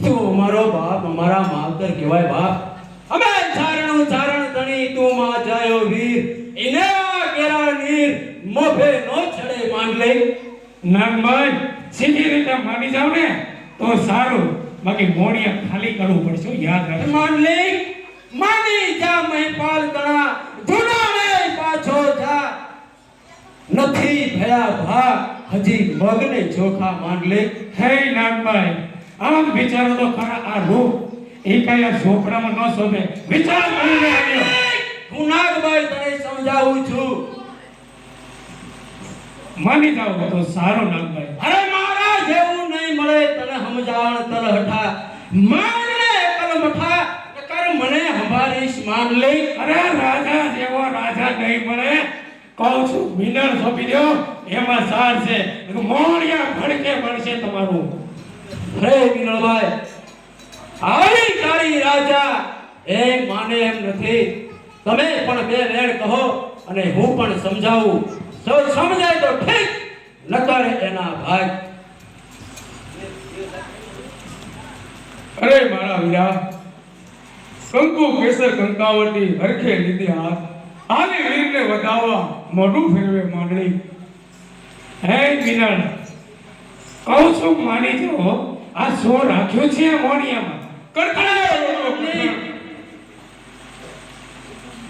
તું અમારો બાપ, અમારા માવતર કહેવાય બાપ. અમે ચારણું ચારણ તણી તું માં જાયો વીર, ઇને કેરા નીર મોભે નો છડે માંડલિક. નાગભાઈ સીધી રીતે માની જાવ ને તો સારું, બાકી મોણિયા ખાલી કરવું પડશે, યાદ રાખજો. માંડલિક, માની જા મહિપાલ તણા, જુનાને પાછો જા. નથી ભયા ભા, હજી મગને ચોખા માંડલિક. હે નાગભાઈ, આમ વિચારો તો ખરા, આ રૂપ એ કઈ આ ઝોપડામાં ન શોભે. વિચાર કરીને આવ્યો. હું નાગભાઈ તને સમજાવું છું. માની જાવ તો સારું નાગભાઈ. અરે મારા જેવું નહીં મળે તને સમજાવણ તલહઠા, માંગને કલમઠા કર મને હંભારીશ માંડલિક. અરે રાજા જેવો રાજા નહીં મળે. કહું છું મિનર સોંપી દો, એમાં સાર છે. મોણિયા ભડકે મળશે તમારું. અરે વિનલભાઈ, આવી તારી રાજા એમ માને એમ નથી. તમે પણ બે વેણ કહો અને હું પણ સમજાવું. સૌ સમજાય તો ઠીક, નકર એના ભાગ. અરે મારા વીરા, કંકુ કેસર કંકાવતી હરખે લીધી હાથ, આને વીરને વધાવવા મોઢું ફેરવે માંડળી. હે મિનર, કહું છું માની જાઓ, આ સો રાખ્યો છે મોણિયામાં.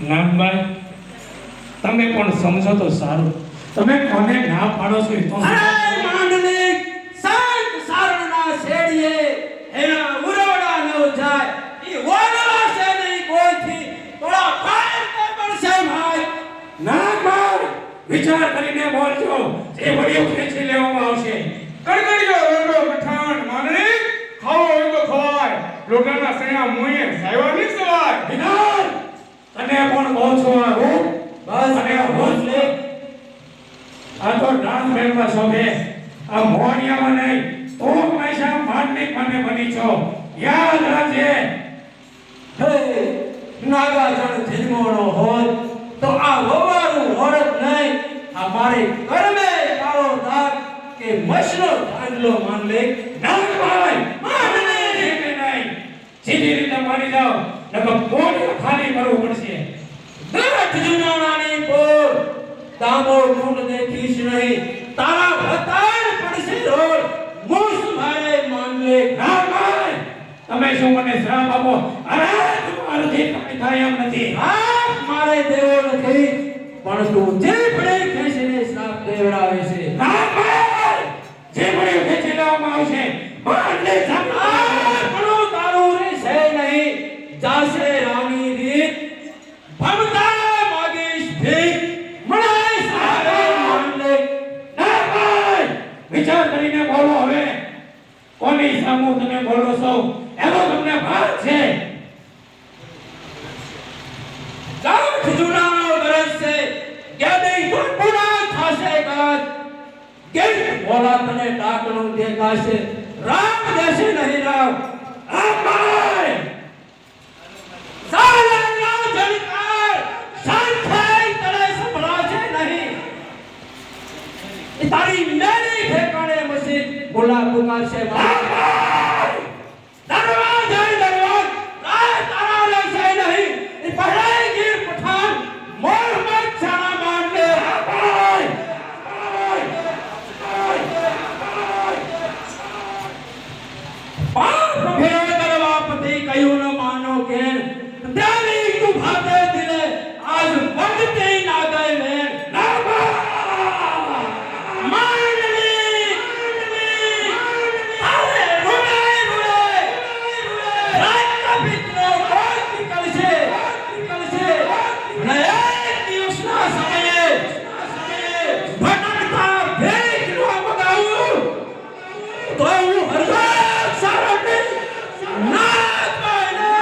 નાનભાઈ તમે પણ સમજો તો સારું. તમે કોને ના પાડો છો એ તો અરે માંડલિક સંત સારણના શેડીએ એના ઉરવડા ન જાય ઈ ઓગળા છે નહીં કોઈથી થોડા ફાયર તો પડશે ભાઈ. ના કર. વિચાર કરીને બોલજો. એ વડીઓ ખેંચી લેવામાં આવશે. કડકડીયો રોડો પઠાણ માંડલિક ખાવો હોય તો ખવાય લોટાના સૈયા મુએ સાયવા નહીં સવાય વિનાર તને પણ કહું છું આ રૂપ બસ અને આ હોસલે આ તો ડાન્સ બેન્ડમાં શોભે. આ મોહનિયામાં નહીં તો પૈસા માંડલિક મને બની છો. યાદ રાખજે. હે નાગાજણ જન્મોનો હોય તો આ વવારું હોરત નહીં આ મારે કર્મે કાળો દાગ કે મશનો ધાંડલો માંડલિક. ના ભાઈ માંડલિક નહીં. સીધી રીતે મારી જાઓ નકર પોટ ખાલી કરવું પડશે. ગાંઠ જુનાણાની પોર દામોર કુંડ દેખીશ નહીં તારા ભતાર પડશે રોડ મૂસ મારે માંડલિક. ના ભાઈ તમે શું મને શ્રાપ આપો? અરે તમારાથી કાંઈ થાય એમ નથી. શ્રાપ મારે દેવો નથી પણ તું જે પડે ખેંચીને શ્રાપ દેવડાવે છે. ના ભાઈ જે મને ખેંચી લેવામાં આવશે માંડલિક આપણું તારું રહેશે નહીં જાશે રાની રીત ભમતા માગીશ ભીખ મળે સારે માંડલિક. ના ભાઈ વિચાર કરીને બોલો. હવે કોની સામું તમે બોલો છો એનો તમને ભાર છે? ગાંઠ જુનાનો ગરજ છે ગેદી ગુણપુરા થાશે ગાત ગેટ બોલા તને ડાકણું દેખાશે રામ દેશે નહીં રામ. આ ભાઈ સાલાના જણકાર શાંતાઈ તને સંભળાશે નહીં એ તારી મેરી ઠેકાણે મસ્જિદ બોલા પુકારશે દરવાજે દરવાજ રાય તારા લેશે નહીં એ પહેરાઈ ગીર પઠાણ મોહમ્મદ શાહ માંડલે. પાપ ફેર કરવા પતિ કયું ન માનો કેણ દેવી તું ભાતે દિલે આજ વગતે ના ગયે મેં. ના માંડલી અરે રૂડે રૂડે રાત કા પિતરો કોઈ નીકળશે ને એક દિવસના સમયે ભટકતા ભેખ નો મગાવું તો હું હરદાર સારો નહીં ના પાડે.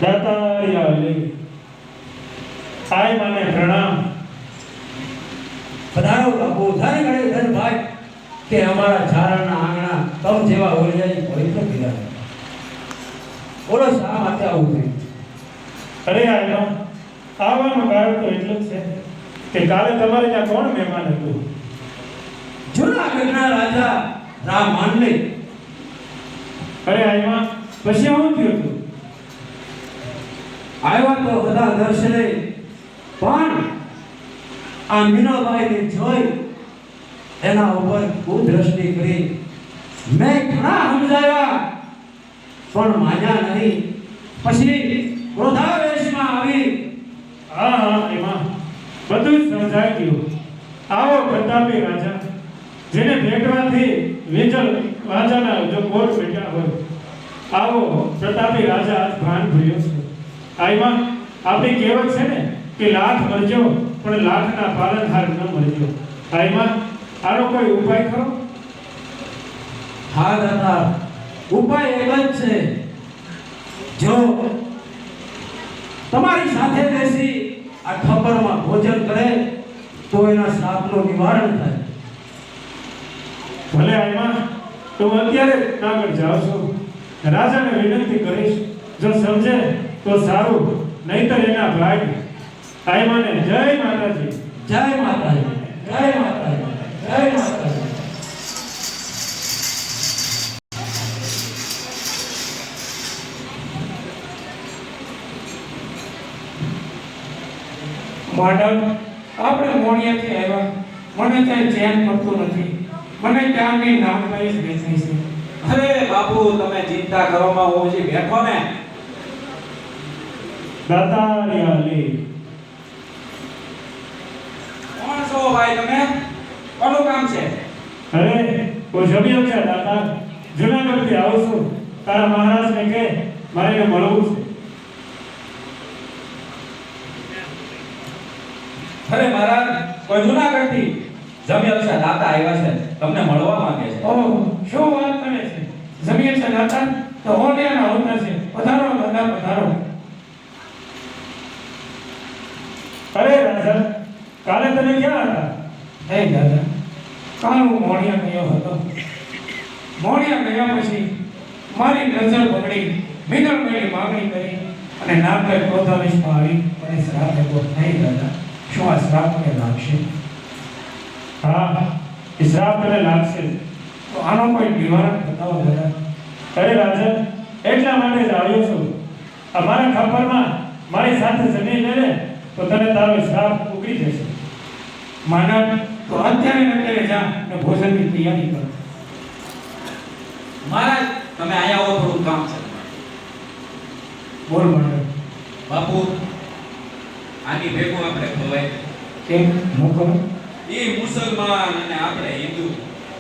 દાતારિયા લે આય મને પ્રણામ. પધારો બાપુ ધન ગણે ધન ભાઈ કે અમારા ઝારાના આંગણા તમ જેવા ઓલિયાની પવિત્ર પીડા. બોલો શા માટે આવું થયું? અરે આયનો આવવાનું કારણ તો એટલું જ છે કે કાલે તમારે ત્યાં કોણ મહેમાન હતું? જૂનાગઢના રાજા રામ માંડલિક. અરે આયમાં પછી શું થયું હતું? આવ્યા તો બધા દર્શને પણ આ મીનાબાઈને જોઈ એના ઉપર કુદ્રષ્ટિ કરી. મેં ઘણા સમજાવ્યા પણ માન્યા નહીં. પછી ક્રોધાવેશમાં આવી હા એમાં બધું જ સમજાઈ ગયું. આવો પ્રતાપી રાજા, જેને ભેટવાથી વેચલ રાજાના જો કોટ બેઠા હોય, આવો પ્રતાપી રાજા આજ ભાન ભર્યો છે. આમાં આપણી કહેવત છે ને કે લાખ મરજો પણ લાખના પાલનહાર ન મરજો. આમાં આનો કોઈ ઉપાય ખરો? હા દાદા, ઉપાય એક જ છે. જો તમારી સાથે બેસી આ ખપરમાં ભોજન કરે તો એના શ્રાપનું નિવારણ થાય. ભલે આમાં તો અત્યારે આગળ જાઓ છો. રાજાને વિનંતી કરીશ, જો સમજે તો સારું, નહીતર એના ભાઈ. આયમાને જય માતાજી. જય માતાજી, જય માતાજી, જય માતાજી. માડલ, આપણે મોણિયાથી આવ્યા, મને ત્યાં ચેન મળતું નથી. મને ત્યાંની નામભાઈ જ બેસાય છે. અરે બાપુ, તમે ચિંતા કરવામાં હું હજી બેઠો ને. દાતારિયાલી કોણ છો ભાઈ તમે? કોનું કામ છે? અરે કોઈ જમ્યો છે દાતા? જુનાગઢથી આવું છું. તારા મહારાજને કે મારે એને મળવું છે. અરે મહારાજ, કોઈ જુનાગઢથી જમ્યો છે દાતા આવ્યા છે, તમને મળવા માંગે છે. ઓહ, શું વાત કરે છે? જમીએ છે દાતા તો ઓડિયાના હોતા છે. પધારો દાદા, પધારો. અરે રાજા, કાલે તમે ક્યાં હતા? હે દાદા, કાલ હું મોણિયા ગયો હતો. મોણિયા ગયા પછી મારી નજર બગડી. મિનળમેળી માંગણી કરી અને નાગર ક્રોધાવેશમાં આવી મને શ્રાપ આપ્યો. નહીં દાદા, શું આ શ્રાપ મને લાગશે? હા, એ શ્રાપ મને લાગશે. તો આનો કોઈ નિવારણ બતાવો દાદા. અરે રાજા, એટલા માટે જ આવ્યો છું. અમારા ખપરમાં મારી સાથે જમી લે તો તને તારો શ્રાપ ઉગડી જશે. માનવ, તો અત્યારે ને અત્યારે જા અને ભોજનની તૈયારી કર. મહારાજ, તમે અહીંયા આવો, થોડું કામ છે. બોલ માનવ. બાપુ, આની ભેગું આપણે ખવાય. કેમ મોકલો? એ મુસલમાન અને આપણે હિન્દુ.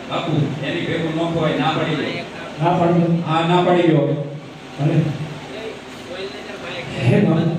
બાપુ, એની ભેગું ન ખવાય. ના પડી જાય. ના પાડ્યો? હા, ના પડી ગયો. ભલે. હે બાપુ,